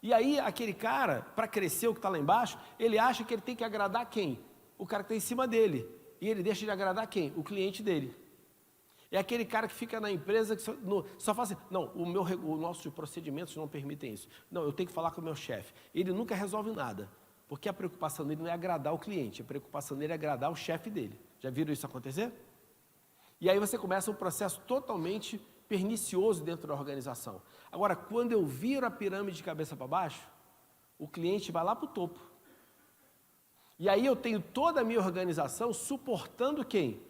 E aí, aquele cara, para crescer o que está lá embaixo, ele acha que ele tem que agradar quem? O cara que está em cima dele. E ele deixa de agradar quem? O cliente dele. É aquele cara que fica na empresa que só fala assim, não, os nossos procedimentos não permitem isso. Não, eu tenho que falar com o meu chefe. Ele nunca resolve nada, porque a preocupação dele não é agradar o cliente, a preocupação dele é agradar o chefe dele. Já viram isso acontecer? E aí você começa um processo totalmente pernicioso dentro da organização. Agora, quando eu viro a pirâmide de cabeça para baixo, o cliente vai lá para o topo. E aí eu tenho toda a minha organização suportando quem?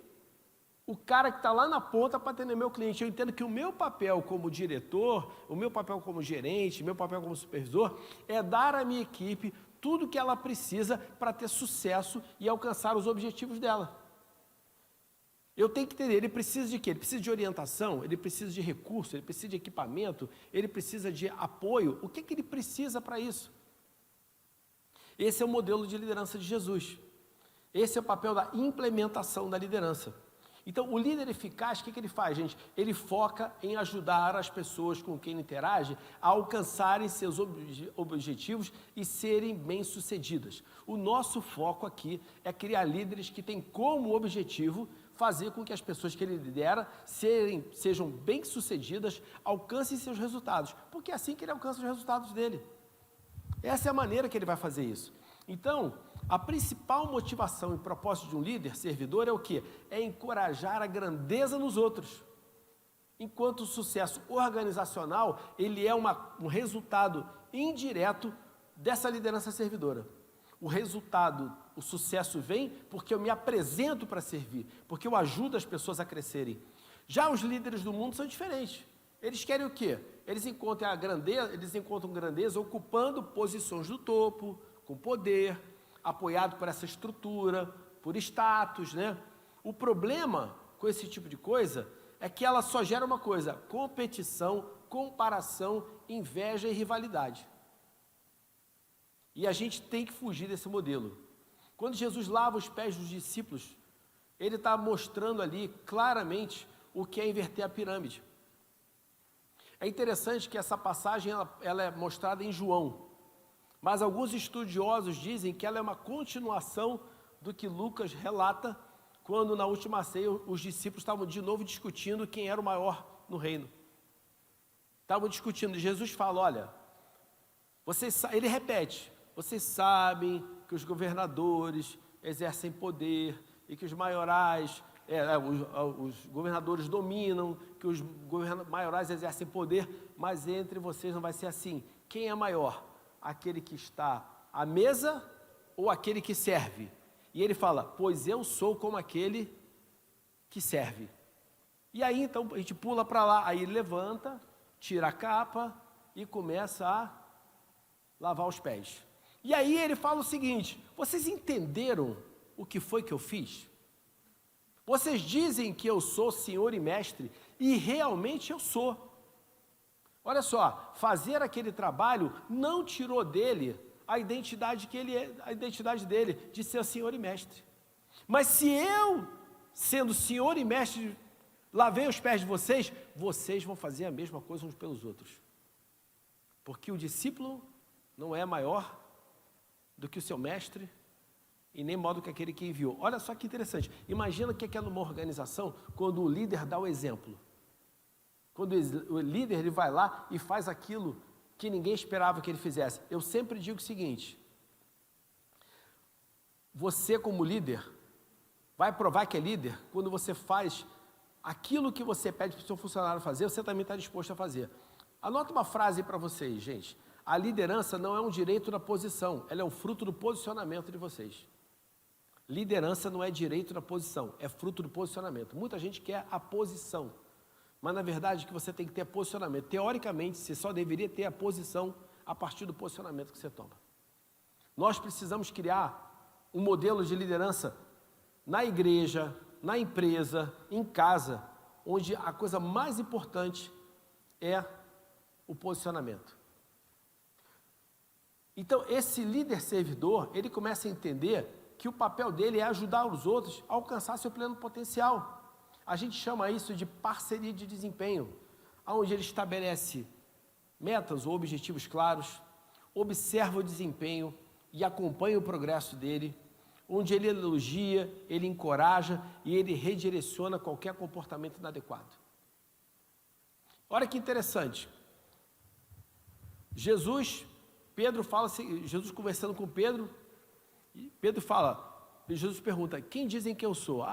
O cara que está lá na ponta para atender meu cliente. Eu entendo que o meu papel como diretor, o meu papel como gerente, o meu papel como supervisor, é dar à minha equipe tudo o que ela precisa para ter sucesso e alcançar os objetivos dela. Eu tenho que entender, ele precisa de quê? Ele precisa de orientação, ele precisa de recurso, ele precisa de equipamento, ele precisa de apoio. O que ele precisa para isso? Esse é o modelo de liderança de Jesus. Esse é o papel da implementação da liderança. Então, o líder eficaz, o que ele faz, gente? Ele foca em ajudar as pessoas com quem ele interage a alcançarem seus objetivos e serem bem-sucedidas. O nosso foco aqui é criar líderes que têm como objetivo fazer com que as pessoas que ele lidera sejam bem-sucedidas, alcancem seus resultados, porque é assim que ele alcança os resultados dele. Essa é a maneira que ele vai fazer isso. Então, a principal motivação e propósito de um líder servidor é o quê? É encorajar a grandeza nos outros. Enquanto o sucesso organizacional, ele é um resultado indireto dessa liderança servidora. O resultado, o sucesso vem porque eu me apresento para servir, porque eu ajudo as pessoas a crescerem. Já os líderes do mundo são diferentes. Eles querem o quê? Eles encontram grandeza ocupando posições do topo, com poder, apoiado por essa estrutura, por status, né? O problema com esse tipo de coisa é que ela só gera uma coisa: competição, comparação, inveja e rivalidade. E a gente tem que fugir desse modelo. Quando Jesus lava os pés dos discípulos, ele está mostrando ali claramente o que é inverter a pirâmide. É interessante que essa passagem ela é mostrada em João, mas alguns estudiosos dizem que ela é uma continuação do que Lucas relata quando na última ceia os discípulos estavam de novo discutindo quem era o maior no reino. Estavam discutindo, e Jesus fala, olha, ele repete, vocês sabem que os governadores exercem poder e que os maiorais, os governadores dominam, que os maiorais exercem poder, mas entre vocês não vai ser assim. Quem é maior? Aquele que está à mesa ou aquele que serve? E ele fala, pois eu sou como aquele que serve. E aí então a gente pula para lá, aí ele levanta, tira a capa e começa a lavar os pés. E aí ele fala o seguinte, vocês entenderam o que foi que eu fiz? Vocês dizem que eu sou senhor e mestre, e realmente eu sou. Olha só, fazer aquele trabalho não tirou dele a identidade que ele é, a identidade dele de ser senhor e mestre. Mas se eu, sendo senhor e mestre, lavei os pés de vocês, vocês vão fazer a mesma coisa uns pelos outros. Porque o discípulo não é maior do que o seu mestre e nem modo que aquele que enviou. Olha só que interessante. Imagina o que é numa organização quando o líder dá o exemplo. Quando o líder ele vai lá e faz aquilo que ninguém esperava que ele fizesse. Eu sempre digo o seguinte, você como líder vai provar que é líder quando você faz aquilo que você pede para o seu funcionário fazer, você também está disposto a fazer. Anota uma frase para vocês, gente. A liderança não é um direito da posição, ela é um fruto do posicionamento de vocês. Liderança não é direito da posição, é fruto do posicionamento. Muita gente quer a posição, mas na verdade que você tem que ter posicionamento. Teoricamente, você só deveria ter a posição a partir do posicionamento que você toma. Nós precisamos criar um modelo de liderança na igreja, na empresa, em casa, onde a coisa mais importante é o posicionamento. Então, esse líder servidor, ele começa a entender que o papel dele é ajudar os outros a alcançar seu pleno potencial. A gente chama isso de parceria de desempenho, onde ele estabelece metas ou objetivos claros, observa o desempenho e acompanha o progresso dele, onde ele elogia, ele encoraja e ele redireciona qualquer comportamento inadequado. Olha que interessante. Jesus conversando com Pedro, e Pedro Jesus pergunta, quem dizem que eu sou?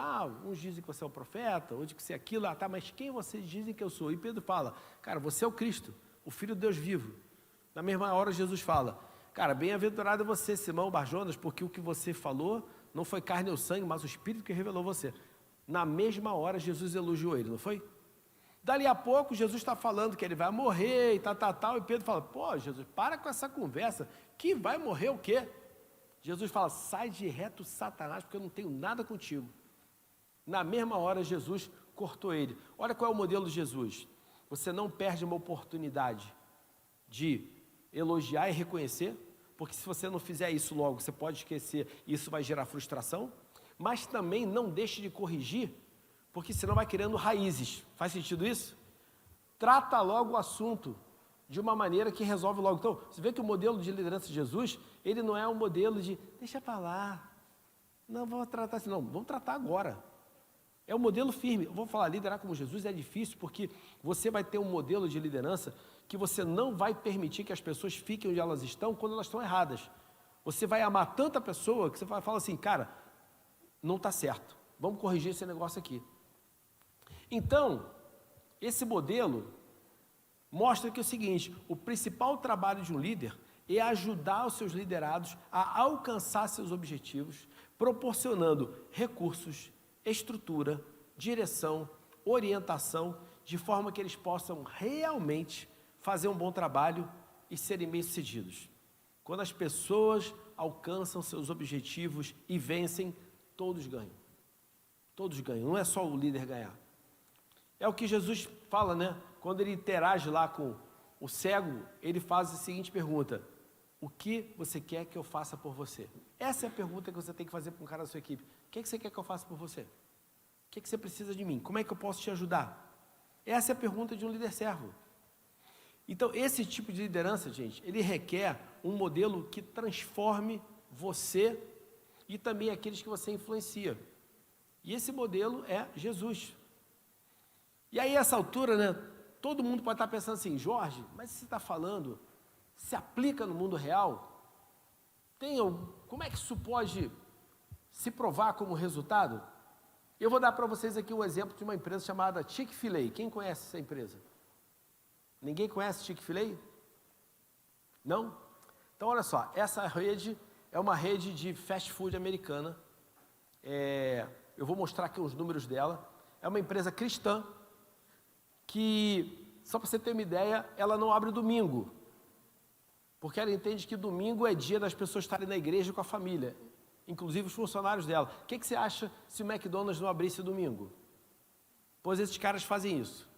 Uns dizem que você é o profeta, outros que você é aquilo, mas quem vocês dizem que eu sou? E Pedro fala, cara, você é o Cristo, o Filho de Deus vivo. Na mesma hora Jesus fala, cara, bem-aventurado é você, Simão Barjonas, porque o que você falou não foi carne ou sangue, mas o Espírito que revelou você. Na mesma hora Jesus elogiou ele, não foi? Dali a pouco, Jesus está falando que ele vai morrer e tal, e Pedro fala, pô, Jesus, para com essa conversa, que vai morrer o quê? Jesus fala, sai de reto, Satanás, porque eu não tenho nada contigo. Na mesma hora, Jesus cortou ele. Olha qual é o modelo de Jesus. Você não perde uma oportunidade de elogiar e reconhecer, porque se você não fizer isso logo, você pode esquecer, e isso vai gerar frustração, mas também não deixe de corrigir, porque senão vai criando raízes. Faz sentido isso? Trata logo o assunto de uma maneira que resolve logo. Então, você vê que o modelo de liderança de Jesus, ele não é um modelo de, deixa para lá, não, vamos tratar assim, não, vamos tratar agora. É um modelo firme. Eu vou falar, liderar como Jesus é difícil, porque você vai ter um modelo de liderança que você não vai permitir que as pessoas fiquem onde elas estão quando elas estão erradas. Você vai amar tanta pessoa que você vai falar assim, cara, não está certo, vamos corrigir esse negócio aqui. Então, esse modelo mostra que é o seguinte, o principal trabalho de um líder é ajudar os seus liderados a alcançar seus objetivos, proporcionando recursos, estrutura, direção, orientação, de forma que eles possam realmente fazer um bom trabalho e serem bem-sucedidos. Quando as pessoas alcançam seus objetivos e vencem, todos ganham. Todos ganham, não é só o líder ganhar. É o que Jesus fala, né? Quando ele interage lá com o cego, ele faz a seguinte pergunta: o que você quer que eu faça por você? Essa é a pergunta que você tem que fazer para um cara da sua equipe. O que você quer que eu faça por você? O que você precisa de mim? Como é que eu posso te ajudar? Essa é a pergunta de um líder servo. Então, esse tipo de liderança, gente, ele requer um modelo que transforme você e também aqueles que você influencia. E esse modelo é Jesus. E aí, essa altura, né, todo mundo pode estar pensando assim, Jorge, mas você está falando, se aplica no mundo real? Como é que isso pode se provar como resultado? Eu vou dar para vocês aqui um exemplo de uma empresa chamada Chick-fil-A. Quem conhece essa empresa? Ninguém conhece Chick-fil-A? Não? Então, olha só, essa rede é uma rede de fast food americana. Eu vou mostrar aqui os números dela. É uma empresa cristã que, só para você ter uma ideia, ela não abre domingo, porque ela entende que domingo é dia das pessoas estarem na igreja com a família, inclusive os funcionários dela. O que você acha se o McDonald's não abrisse domingo? Pois esses caras fazem isso.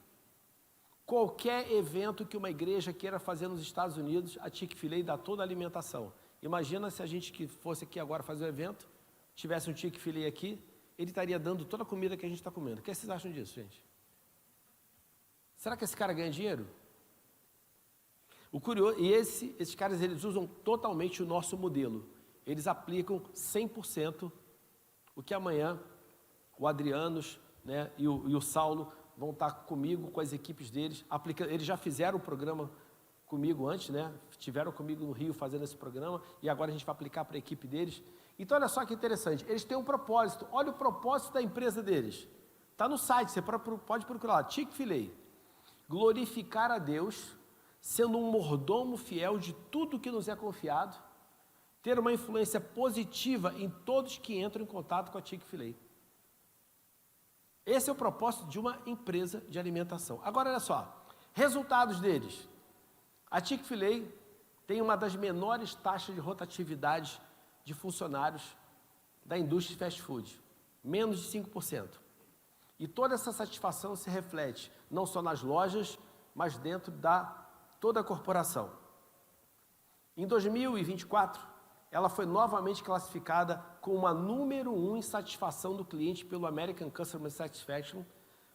Qualquer evento que uma igreja queira fazer nos Estados Unidos, a Chick-fil-A dá toda a alimentação. Imagina se a gente que fosse aqui agora fazer um evento, tivesse um Chick-fil-A aqui, ele estaria dando toda a comida que a gente está comendo. O que vocês acham disso, gente? Será que esse cara ganha dinheiro? O curioso, e esses caras, eles usam totalmente o nosso modelo. Eles aplicam 100% o que amanhã o Adrianos, né, e o Saulo vão estar comigo, com as equipes deles, aplicando. Eles já fizeram o programa comigo antes, né? Estiveram comigo no Rio fazendo esse programa, e agora a gente vai aplicar para a equipe deles. Então, olha só que interessante, eles têm um propósito. Olha o propósito da empresa deles. Está no site, você pode procurar lá, Chick-fil-A. Glorificar a Deus, sendo um mordomo fiel de tudo que nos é confiado, ter uma influência positiva em todos que entram em contato com a Chick-fil-A. Esse é o propósito de uma empresa de alimentação. Agora, olha só, resultados deles. A Chick-fil-A tem uma das menores taxas de rotatividade de funcionários da indústria de fast food, menos de 5%. E toda essa satisfação se reflete não só nas lojas, mas dentro da toda a corporação. Em 2024, ela foi novamente classificada como a número 1 em satisfação do cliente pelo American Customer Satisfaction,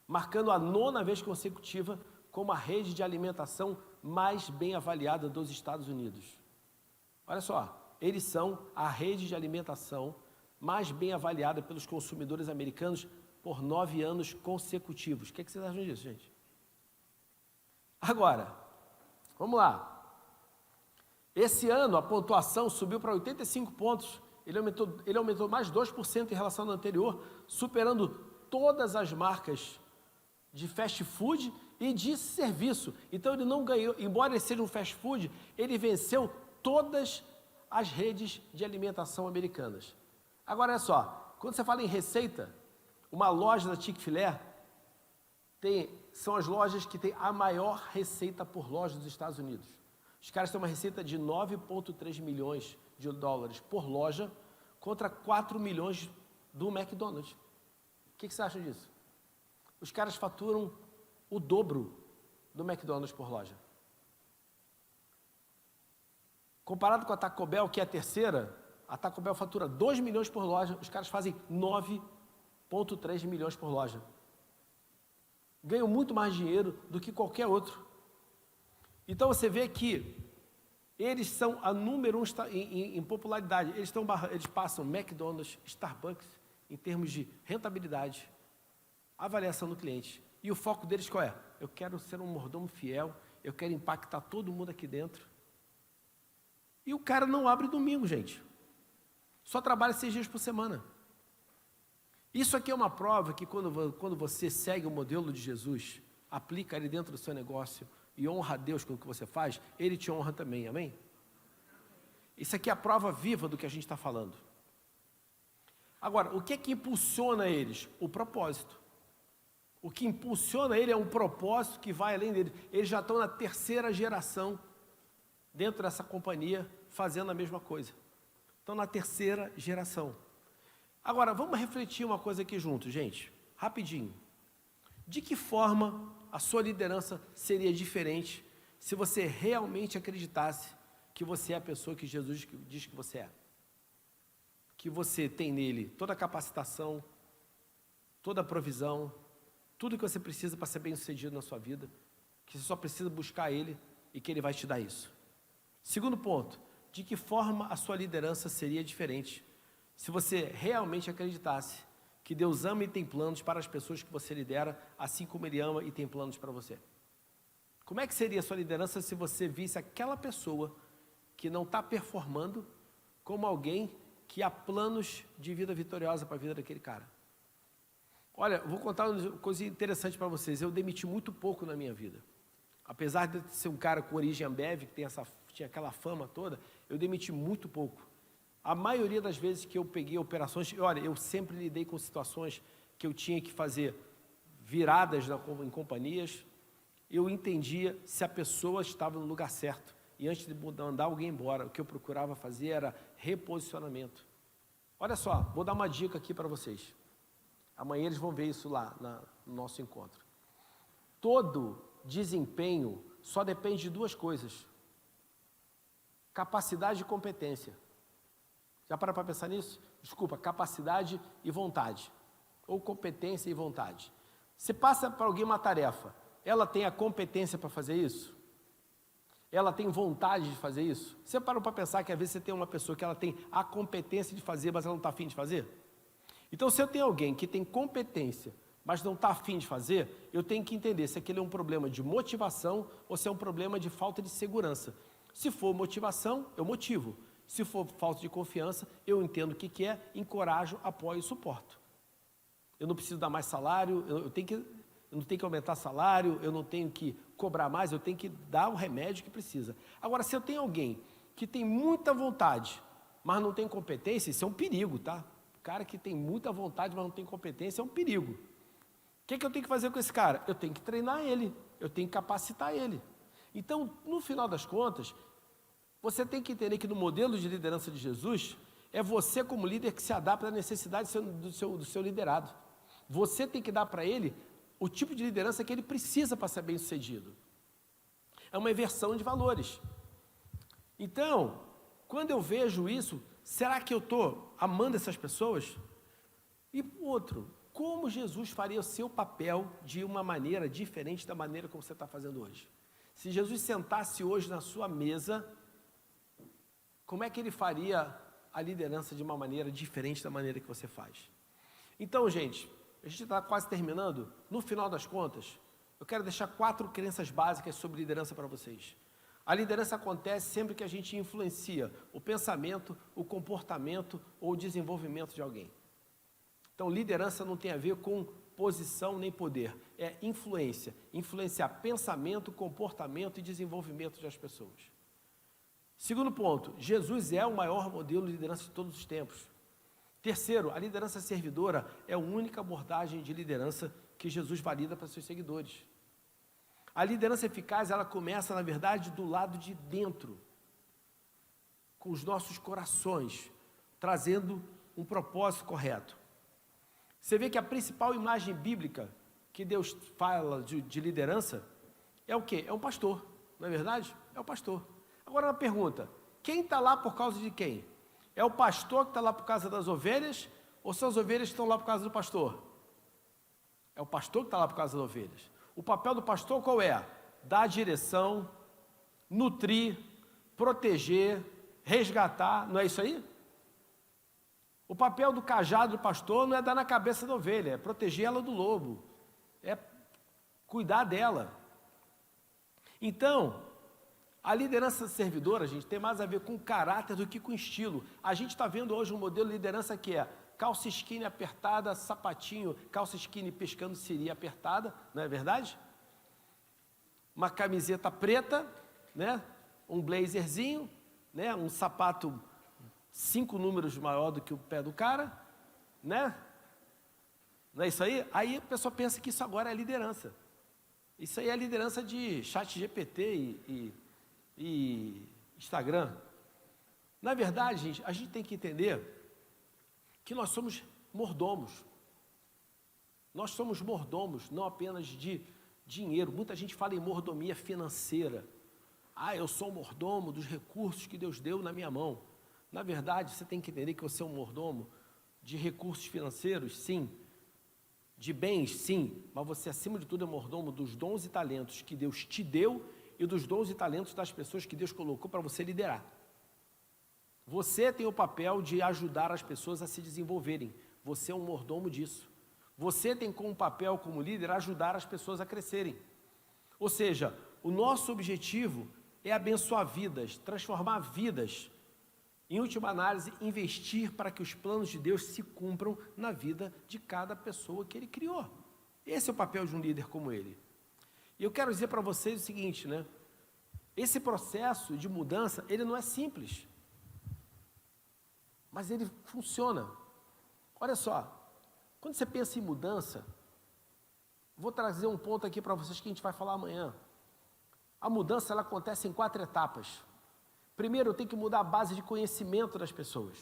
marcando a 9ª vez consecutiva como a rede de alimentação mais bem avaliada dos Estados Unidos. Olha só, eles são a rede de alimentação mais bem avaliada pelos consumidores americanos por 9 anos consecutivos. O que vocês acham disso, gente? Agora, vamos lá. Esse ano a pontuação subiu para 85 pontos, ele aumentou mais 2% em relação ao anterior, superando todas as marcas de fast food e de serviço. Então ele não ganhou, embora ele seja um fast food, ele venceu todas as redes de alimentação americanas. Agora olha só, quando você fala em receita, uma loja da Chick-fil-A são as lojas que têm a maior receita por loja dos Estados Unidos. Os caras têm uma receita de 9,3 milhões de dólares por loja contra 4 milhões do McDonald's. O que você acha disso? Os caras faturam o dobro do McDonald's por loja. Comparado com a Taco Bell, que é a terceira, a Taco Bell fatura 2 milhões por loja, os caras fazem 9,3 milhões por loja. Ganham muito mais dinheiro do que qualquer outro. Então você vê que eles são a número 1 em popularidade. Eles passam McDonald's, Starbucks em termos de rentabilidade. avaliação do cliente. E o foco deles qual é? Eu quero ser um mordomo fiel, eu quero impactar todo mundo aqui dentro. E o cara não abre domingo, gente. Só trabalha 6 dias por semana. Isso aqui é uma prova que quando você segue o modelo de Jesus, aplica ele dentro do seu negócio e honra a Deus com o que você faz, Ele te honra também, amém? Isso aqui é a prova viva do que a gente está falando. Agora, o que é que impulsiona eles? O propósito. O que impulsiona ele é um propósito que vai além dele. Eles já estão na 3ª geração dentro dessa companhia fazendo a mesma coisa. Estão na 3ª geração. Agora, vamos refletir uma coisa aqui juntos, gente. Rapidinho. De que forma a sua liderança seria diferente se você realmente acreditasse que você é a pessoa que Jesus diz que você é? Que você tem nele toda a capacitação, toda a provisão, tudo que você precisa para ser bem-sucedido na sua vida, que você só precisa buscar Ele e que Ele vai te dar isso. Segundo ponto, de que forma a sua liderança seria diferente se você realmente acreditasse que Deus ama e tem planos para as pessoas que você lidera, assim como Ele ama e tem planos para você? Como é que seria a sua liderança se você visse aquela pessoa que não está performando como alguém que há planos de vida vitoriosa para a vida daquele cara? Olha, eu vou contar uma coisa interessante para vocês. Eu demiti muito pouco na minha vida. Apesar de ser um cara com origem Ambev, que tinha aquela fama toda, eu demiti muito pouco. A maioria das vezes que eu peguei operações, olha, eu sempre lidei com situações que eu tinha que fazer viradas em companhias, eu entendia se a pessoa estava no lugar certo. E antes de mandar alguém embora, o que eu procurava fazer era reposicionamento. Olha só, vou dar uma dica aqui para vocês. Amanhã eles vão ver isso lá no nosso encontro. Todo desempenho só depende de 2 coisas: capacidade e competência. Já para pensar nisso? Desculpa, capacidade e vontade. Ou competência e vontade. Você passa para alguém uma tarefa, ela tem a competência para fazer isso? Ela tem vontade de fazer isso? Você parou para pensar que às vezes você tem uma pessoa que ela tem a competência de fazer, mas ela não está afim de fazer? Então, se eu tenho alguém que tem competência, mas não está afim de fazer, eu tenho que entender se aquele é um problema de motivação ou se é um problema de falta de segurança. Se for motivação, eu motivo. Se for falta de confiança, eu entendo o que é, encorajo, apoio e suporto. Eu não preciso dar mais salário, eu não tenho que aumentar salário, eu não tenho que cobrar mais, eu tenho que dar o remédio que precisa. Agora, se eu tenho alguém que tem muita vontade, mas não tem competência, isso é um perigo, tá? O cara que tem muita vontade, mas não tem competência, é um perigo. O que eu tenho que fazer com esse cara? Eu tenho que treinar ele, eu tenho que capacitar ele. Então, no final das contas, você tem que entender que no modelo de liderança de Jesus, é você como líder que se adapta à necessidade do seu liderado. Você tem que dar para ele o tipo de liderança que ele precisa para ser bem-sucedido. É uma inversão de valores. Então, quando eu vejo isso, será que eu estou amando essas pessoas? E outro, como Jesus faria o seu papel de uma maneira diferente da maneira como você está fazendo hoje? Se Jesus sentasse hoje na sua mesa, como é que ele faria a liderança de uma maneira diferente da maneira que você faz? Então, gente, a gente está quase terminando. No final das contas, eu quero deixar 4 crenças básicas sobre liderança para vocês. A liderança acontece sempre que a gente influencia o pensamento, o comportamento ou o desenvolvimento de alguém. Então, liderança não tem a ver com posição nem poder, é influência. Influenciar pensamento, comportamento e desenvolvimento das pessoas. Segundo ponto, Jesus é o maior modelo de liderança de todos os tempos. Terceiro, a liderança servidora é a única abordagem de liderança que Jesus valida para seus seguidores. A liderança eficaz, ela começa, na verdade, do lado de dentro, com os nossos corações, trazendo um propósito correto. Você vê que a principal imagem bíblica que Deus fala de liderança é o quê? É um pastor, não é verdade? É o pastor. Agora uma pergunta, quem está lá por causa de quem? É o pastor que está lá por causa das ovelhas ou são as ovelhas que estão lá por causa do pastor? É o pastor que está lá por causa das ovelhas. O papel do pastor qual é? Dar direção, nutrir, proteger, resgatar, não é isso aí? O papel do cajado do pastor não é dar na cabeça da ovelha, é proteger ela do lobo, é cuidar dela. Então, a liderança servidora, gente, tem mais a ver com caráter do que com estilo. A gente está vendo hoje um modelo de liderança que é calça skinny apertada, sapatinho, calça skinny pescando siri apertada, não é verdade? Uma camiseta preta, né? Um blazerzinho, né? Um sapato 5 números maior do que o pé do cara, né? Não é isso aí? Aí a pessoa pensa que isso agora é liderança. Isso aí é liderança de ChatGPT e Instagram. Na verdade, gente, a gente tem que entender que nós somos mordomos. Nós somos mordomos, não apenas de dinheiro. Muita gente fala em mordomia financeira. Ah, eu sou o mordomo dos recursos que Deus deu na minha mão. Na verdade, você tem que entender que você é um mordomo de recursos financeiros, sim. De bens, sim. Mas você, acima de tudo, é mordomo dos dons e talentos que Deus te deu e dos dons e talentos das pessoas que Deus colocou para você liderar. Você tem o papel de ajudar as pessoas a se desenvolverem. Você é um mordomo disso. Você tem como papel, como líder, ajudar as pessoas a crescerem. Ou seja, o nosso objetivo é abençoar vidas, transformar vidas. Em última análise, investir para que os planos de Deus se cumpram na vida de cada pessoa que Ele criou. Esse é o papel de um líder como ele. E eu quero dizer para vocês o seguinte, né? Esse processo de mudança, ele não é simples. Mas ele funciona. Olha só, quando você pensa em mudança, vou trazer um ponto aqui para vocês que a gente vai falar amanhã. A mudança, ela acontece em 4 etapas. Primeiro, eu tenho que mudar a base de conhecimento das pessoas,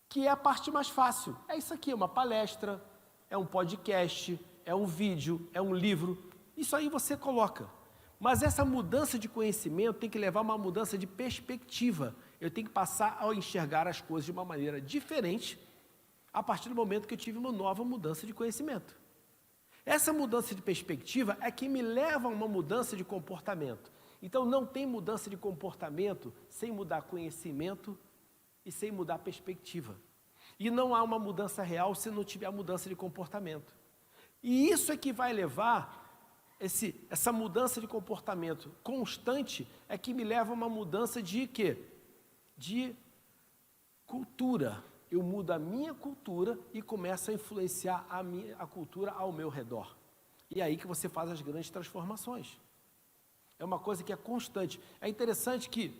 que é a parte mais fácil. É isso aqui, é uma palestra, é um podcast, é um vídeo, é um livro. Isso aí você coloca. Mas essa mudança de conhecimento tem que levar a uma mudança de perspectiva. Eu tenho que passar a enxergar as coisas de uma maneira diferente a partir do momento que eu tive uma nova mudança de conhecimento. Essa mudança de perspectiva é que me leva a uma mudança de comportamento. Então, não tem mudança de comportamento sem mudar conhecimento e sem mudar perspectiva. E não há uma mudança real se não tiver a mudança de comportamento. E isso é que vai levar, essa mudança de comportamento constante, é que me leva a uma mudança de quê? De cultura. Eu mudo a minha cultura e começo a influenciar a cultura ao meu redor. E é aí que você faz as grandes transformações. É uma coisa que é constante. É interessante que,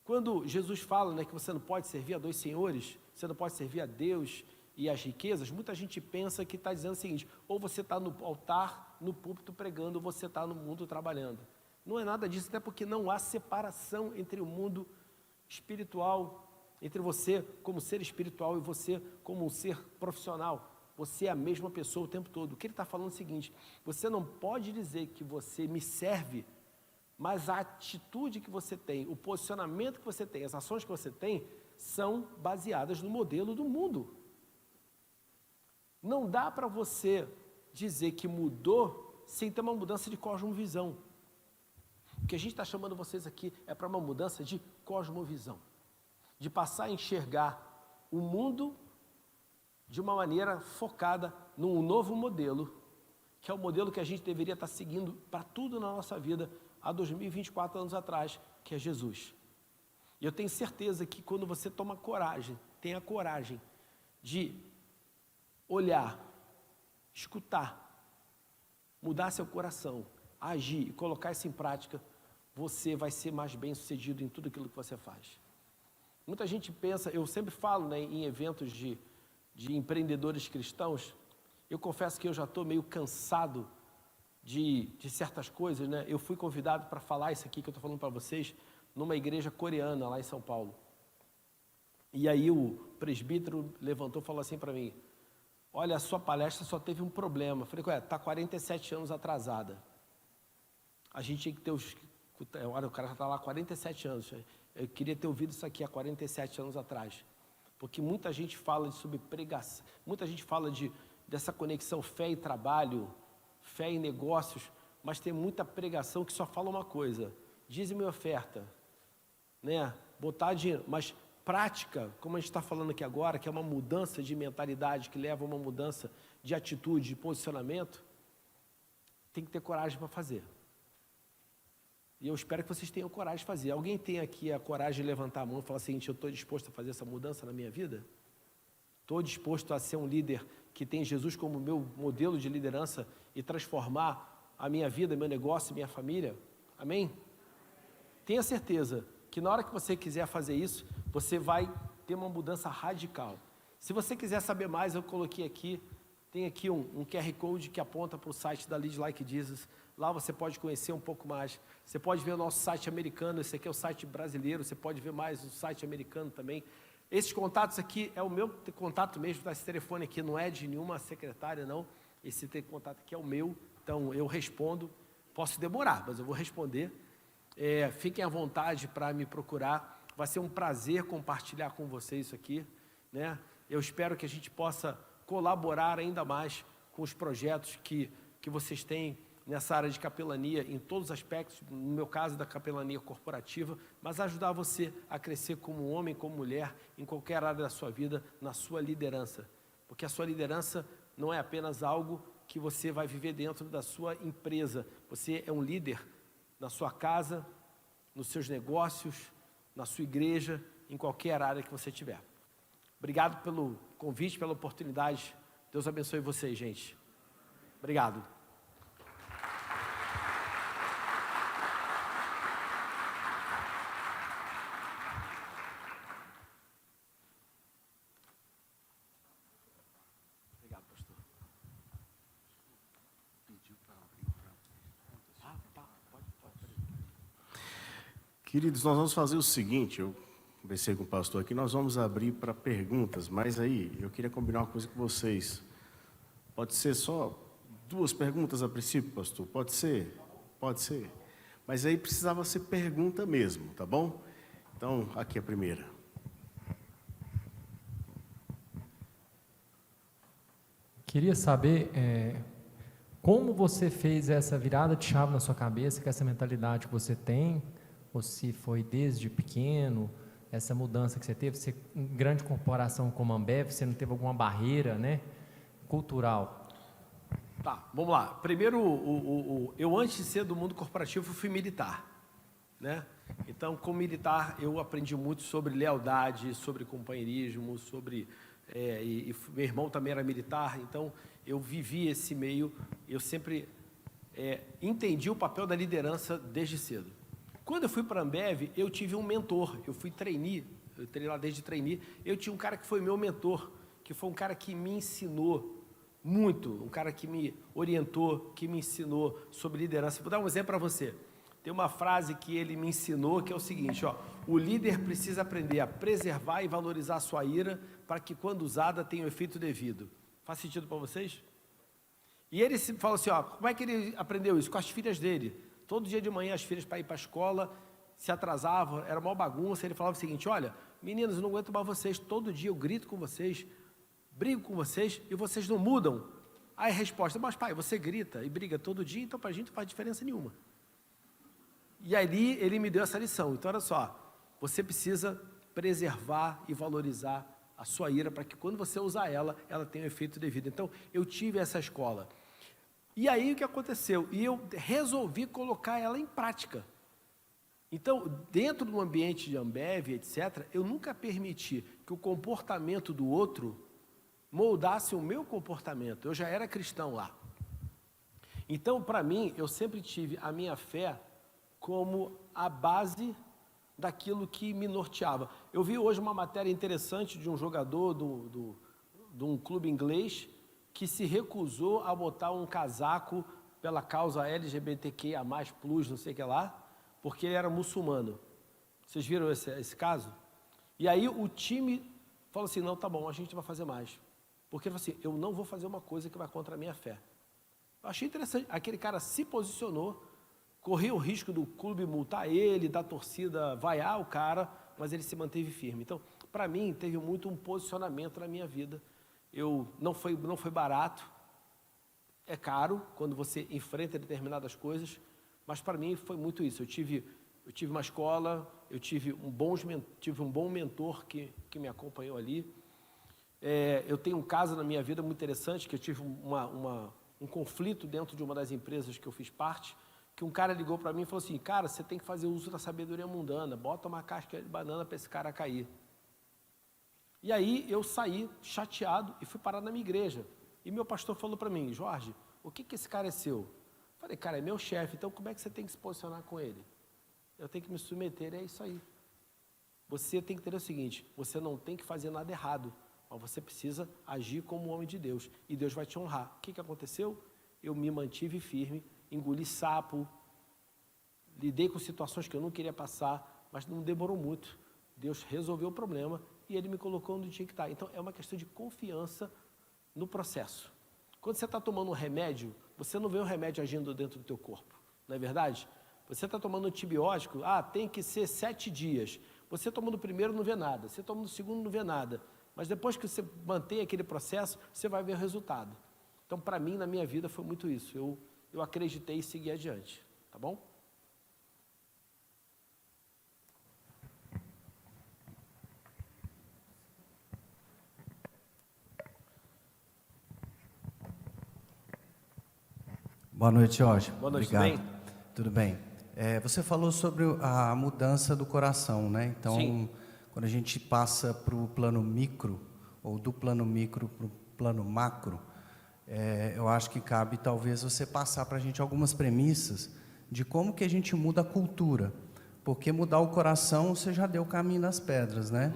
quando Jesus fala, né, que você não pode servir a 2 senhores, você não pode servir a Deus e as riquezas, muita gente pensa que está dizendo o seguinte: ou você está no altar, no púlpito pregando, ou você está no mundo trabalhando. Não é nada disso, até porque não há separação entre o mundo espiritual, entre você como ser espiritual e você como um ser profissional. Você é a mesma pessoa o tempo todo. O que ele está falando é o seguinte: você não pode dizer que você me serve, mas a atitude que você tem, o posicionamento que você tem, as ações que você tem, são baseadas no modelo do mundo. Não dá para você dizer que mudou sem ter uma mudança de cosmovisão. O que a gente está chamando vocês aqui é para uma mudança de cosmovisão, de passar a enxergar o mundo de uma maneira focada num novo modelo, que é o modelo que a gente deveria estar seguindo para tudo na nossa vida há 2024 anos atrás, que é Jesus. E eu tenho certeza que quando você toma coragem, tem a coragem de olhar, escutar, mudar seu coração, agir e colocar isso em prática, você vai ser mais bem-sucedido em tudo aquilo que você faz. Muita gente pensa, eu sempre falo, né, em eventos de empreendedores cristãos, eu confesso que eu já estou meio cansado de certas coisas, né? Eu fui convidado para falar isso aqui que eu estou falando para vocês, numa igreja coreana lá em São Paulo. E aí o presbítero levantou e falou assim para mim: olha, a sua palestra só teve um problema. Eu falei: está 47 anos atrasada. A gente tinha que ter olha, o cara já está lá há 47 anos. Eu queria ter ouvido isso aqui há 47 anos atrás. Porque muita gente fala sobre pregação, muita gente fala dessa conexão fé e trabalho, fé e negócios, mas tem muita pregação que só fala uma coisa: dízimo e oferta, né? Botar dinheiro, mas prática, como a gente está falando aqui agora, que é uma mudança de mentalidade, que leva a uma mudança de atitude, de posicionamento, tem que ter coragem para fazer. E eu espero que vocês tenham coragem de fazer. Alguém tem aqui a coragem de levantar a mão e falar o seguinte: eu estou disposto a fazer essa mudança na minha vida? Estou disposto a ser um líder que tem Jesus como meu modelo de liderança e transformar a minha vida, meu negócio, minha família? Amém? Tenha certeza que na hora que você quiser fazer isso, você vai ter uma mudança radical. Se você quiser saber mais, eu coloquei aqui, tem aqui um QR Code que aponta para o site da Lead Like Jesus. Lá você pode conhecer um pouco mais. Você pode ver o nosso site americano, esse aqui é o site brasileiro, você pode ver mais o site americano também. Esses contatos aqui é o meu contato mesmo, esse telefone aqui não é de nenhuma secretária, não. Esse contato aqui é o meu, então eu respondo. Posso demorar, mas eu vou responder. Fiquem à vontade para me procurar. Vai ser um prazer compartilhar com vocês isso aqui, né? Eu espero que a gente possa colaborar ainda mais com os projetos que vocês têm nessa área de capelania, em todos os aspectos, no meu caso da capelania corporativa, mas ajudar você a crescer como homem, como mulher, em qualquer área da sua vida, na sua liderança. Porque a sua liderança não é apenas algo que você vai viver dentro da sua empresa. Você é um líder na sua casa, nos seus negócios, na sua igreja, em qualquer área que você tiver. Obrigado pelo convite, pela oportunidade. Deus abençoe vocês, gente. Obrigado. Queridos, nós vamos fazer o seguinte, eu conversei com o pastor aqui, nós vamos abrir para perguntas, mas aí eu queria combinar uma coisa com vocês. Pode ser só 2 perguntas a princípio, pastor? Pode ser? Pode ser. Mas aí precisava ser pergunta mesmo, tá bom? Então, aqui a primeira. Queria saber como você fez essa virada de chave na sua cabeça, com essa mentalidade que você tem, ou se foi desde pequeno, essa mudança que você teve, você, em grande corporação como a Ambev, você não teve alguma barreira, né, cultural? Tá, vamos lá. Primeiro, eu antes de ser do mundo corporativo, fui militar, né? Então, como militar, eu aprendi muito sobre lealdade, sobre companheirismo, sobre... meu irmão também era militar, então eu vivi esse meio, eu sempre entendi o papel da liderança desde cedo. Quando eu fui para a Ambev, eu tive um mentor, eu fui trainee, eu treinei lá desde trainee, eu tinha um cara que foi meu mentor, que foi um cara que me ensinou muito, um cara que me orientou, que me ensinou sobre liderança. Vou dar um exemplo para você. Tem uma frase que ele me ensinou que é o seguinte, ó: o líder precisa aprender a preservar e valorizar a sua ira para que, quando usada, tenha o efeito devido. Faz sentido para vocês? E ele fala assim, ó, como é que ele aprendeu isso? Com as filhas dele. Todo dia de manhã as filhas para ir para a escola se atrasavam, era uma bagunça. Ele falava o seguinte: olha, meninos, eu não aguento mais vocês, todo dia eu grito com vocês, brigo com vocês e vocês não mudam. Aí a resposta: mas pai, você grita e briga todo dia, então para a gente não faz diferença nenhuma. E ali ele me deu essa lição. Então olha só, você precisa preservar e valorizar a sua ira para que, quando você usar ela, ela tenha o efeito devido. Então eu tive essa escola. E aí o que aconteceu? E eu resolvi colocar ela em prática. Então, dentro do ambiente de Ambev, etc., eu nunca permiti que o comportamento do outro moldasse o meu comportamento. Eu já era cristão lá. Então, para mim, eu sempre tive a minha fé como a base daquilo que me norteava. Eu vi hoje uma matéria interessante de um jogador de um clube inglês que se recusou a botar um casaco pela causa LGBTQIA+, não sei o que lá, porque ele era muçulmano. Vocês viram esse caso? E aí o time falou assim: não, tá bom, a gente vai fazer mais. Porque ele falou assim: eu não vou fazer uma coisa que vai contra a minha fé. Eu achei interessante. Aquele cara se posicionou, correu o risco do clube multar ele, da torcida vaiar o cara, mas ele se manteve firme. Então, para mim, teve muito um posicionamento na minha vida. Não foi barato, é caro quando você enfrenta determinadas coisas, mas para mim foi muito isso. Eu tive uma escola, eu tive um bom mentor que me acompanhou ali. Eu tenho um caso na minha vida muito interessante, que eu tive um conflito dentro de uma das empresas que eu fiz parte, que um cara ligou para mim e falou assim, cara, você tem que fazer uso da sabedoria mundana, bota uma casca de banana para esse cara cair. E aí eu saí chateado e fui parar na minha igreja. E meu pastor falou para mim, Jorge, o que esse cara é seu? Falei, cara, é meu chefe, então como é que você tem que se posicionar com ele? Eu tenho que me submeter, é isso aí. Você tem que entender o seguinte, você não tem que fazer nada errado, mas você precisa agir como um homem de Deus, e Deus vai te honrar. O que aconteceu? Eu me mantive firme, engoli sapo, lidei com situações que eu não queria passar, mas não demorou muito. Deus resolveu o problema e Ele me colocou onde tinha que estar. Então, é uma questão de confiança no processo. Quando você está tomando um remédio, você não vê o remédio agindo dentro do teu corpo, não é verdade? Você está tomando antibiótico, tem que ser 7 dias. Você tomando o primeiro não vê nada, você tomando o segundo não vê nada. Mas depois que você mantém aquele processo, você vai ver o resultado. Então, para mim, na minha vida, foi muito isso. Eu acreditei e segui adiante, tá bom? Boa noite, Jorge. Boa noite, obrigado. tudo bem? Tudo bem. Você falou sobre a mudança do coração, né? Então, Sim. quando a gente passa para o plano micro, ou do plano micro para o plano macro, eu acho que cabe talvez você passar para a gente algumas premissas de como que a gente muda a cultura. Porque mudar o coração, você já deu o caminho das pedras, né?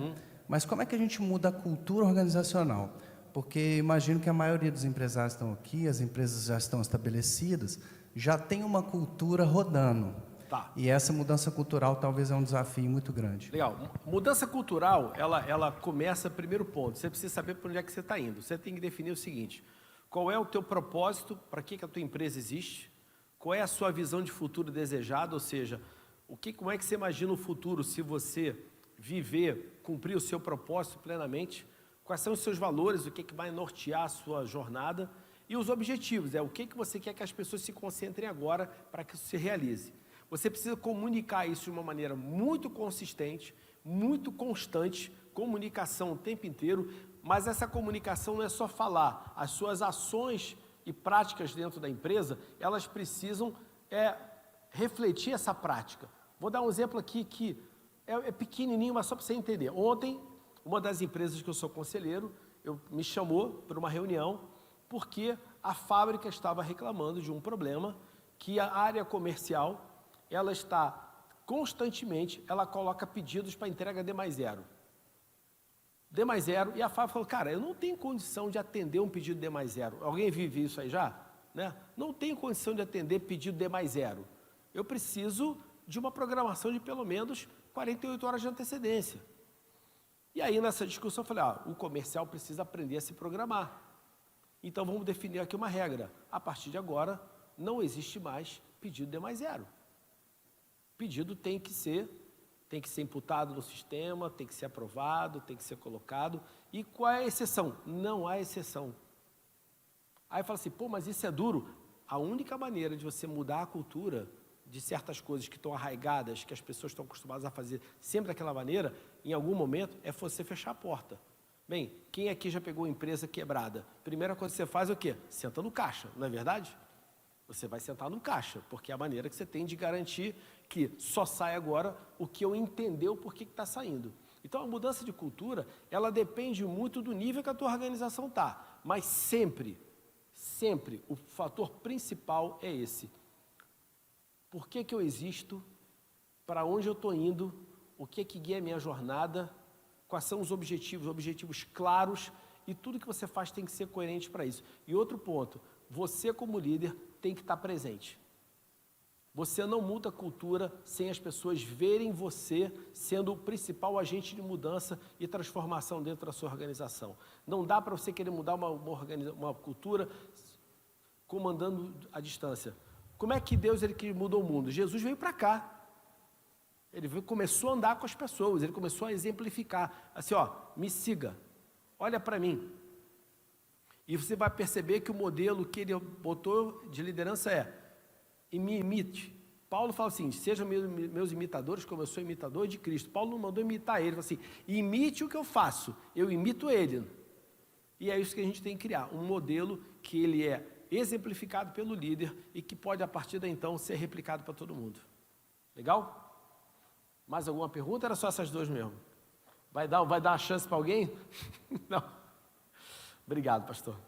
Mas como é que a gente muda a cultura organizacional? Porque imagino que a maioria dos empresários estão aqui, as empresas já estão estabelecidas, já tem uma cultura rodando. Tá. E essa mudança cultural talvez é um desafio muito grande. Legal. Mudança cultural, ela começa, primeiro ponto, você precisa saber para onde é que você está indo. Você tem que definir o seguinte, qual é o teu propósito, para que a tua empresa existe, qual é a sua visão de futuro desejada, ou seja, como é que você imagina o futuro se você viver, cumprir o seu propósito plenamente, quais são os seus valores, o que vai nortear a sua jornada e os objetivos, o que você quer que as pessoas se concentrem agora para que isso se realize. Você precisa comunicar isso de uma maneira muito consistente, muito constante, comunicação o tempo inteiro, mas essa comunicação não é só falar, as suas ações e práticas dentro da empresa, elas precisam refletir essa prática. Vou dar um exemplo aqui que é pequenininho, mas só para você entender. Ontem, uma das empresas que eu sou conselheiro, me chamou para uma reunião, porque a fábrica estava reclamando de um problema que a área comercial, ela está constantemente, ela coloca pedidos para entrega D+0. D+0, e a fábrica falou, cara, eu não tenho condição de atender um pedido D+0. Alguém vive isso aí já? Né? Não tenho condição de atender pedido D+0. Eu preciso de uma programação de pelo menos 48 horas de antecedência. E aí, nessa discussão, eu falei, o comercial precisa aprender a se programar. Então, vamos definir aqui uma regra. A partir de agora, não existe mais pedido D+0. Pedido tem que ser imputado no sistema, tem que ser aprovado, tem que ser colocado. E qual é a exceção? Não há exceção. Aí fala assim, mas isso é duro. A única maneira de você mudar a cultura de certas coisas que estão arraigadas, que as pessoas estão acostumadas a fazer sempre daquela maneira, em algum momento, é você fechar a porta. Bem, quem aqui já pegou empresa quebrada? Primeira coisa que você faz é o quê? Senta no caixa, não é verdade? Você vai sentar no caixa, porque é a maneira que você tem de garantir que só sai agora o que eu entendeu por que está saindo. Então, a mudança de cultura, ela depende muito do nível que a tua organização está. Mas sempre, o fator principal é esse. Por que eu existo? Para onde eu estou indo? O que guia a minha jornada? Quais são os objetivos claros, e tudo que você faz tem que ser coerente para isso. E outro ponto, você como líder tem que estar presente. Você não muda a cultura sem as pessoas verem você sendo o principal agente de mudança e transformação dentro da sua organização. Não dá para você querer mudar uma cultura comandando à distância. Como é que Deus que mudou o mundo? Jesus veio para cá. Ele começou a andar com as pessoas, ele começou a exemplificar. Assim, me siga, olha para mim. E você vai perceber que o modelo que ele botou de liderança me imite. Paulo fala assim, sejam meus imitadores como eu sou imitador de Cristo. Paulo não mandou imitar ele, ele falou assim, imite o que eu faço, eu imito ele. E é isso que a gente tem que criar, um modelo que ele é exemplificado pelo líder e que pode, a partir daí então, ser replicado para todo mundo. Legal? Mais alguma pergunta? Era só essas duas mesmo. Vai dar uma chance para alguém? Não. Obrigado, pastor.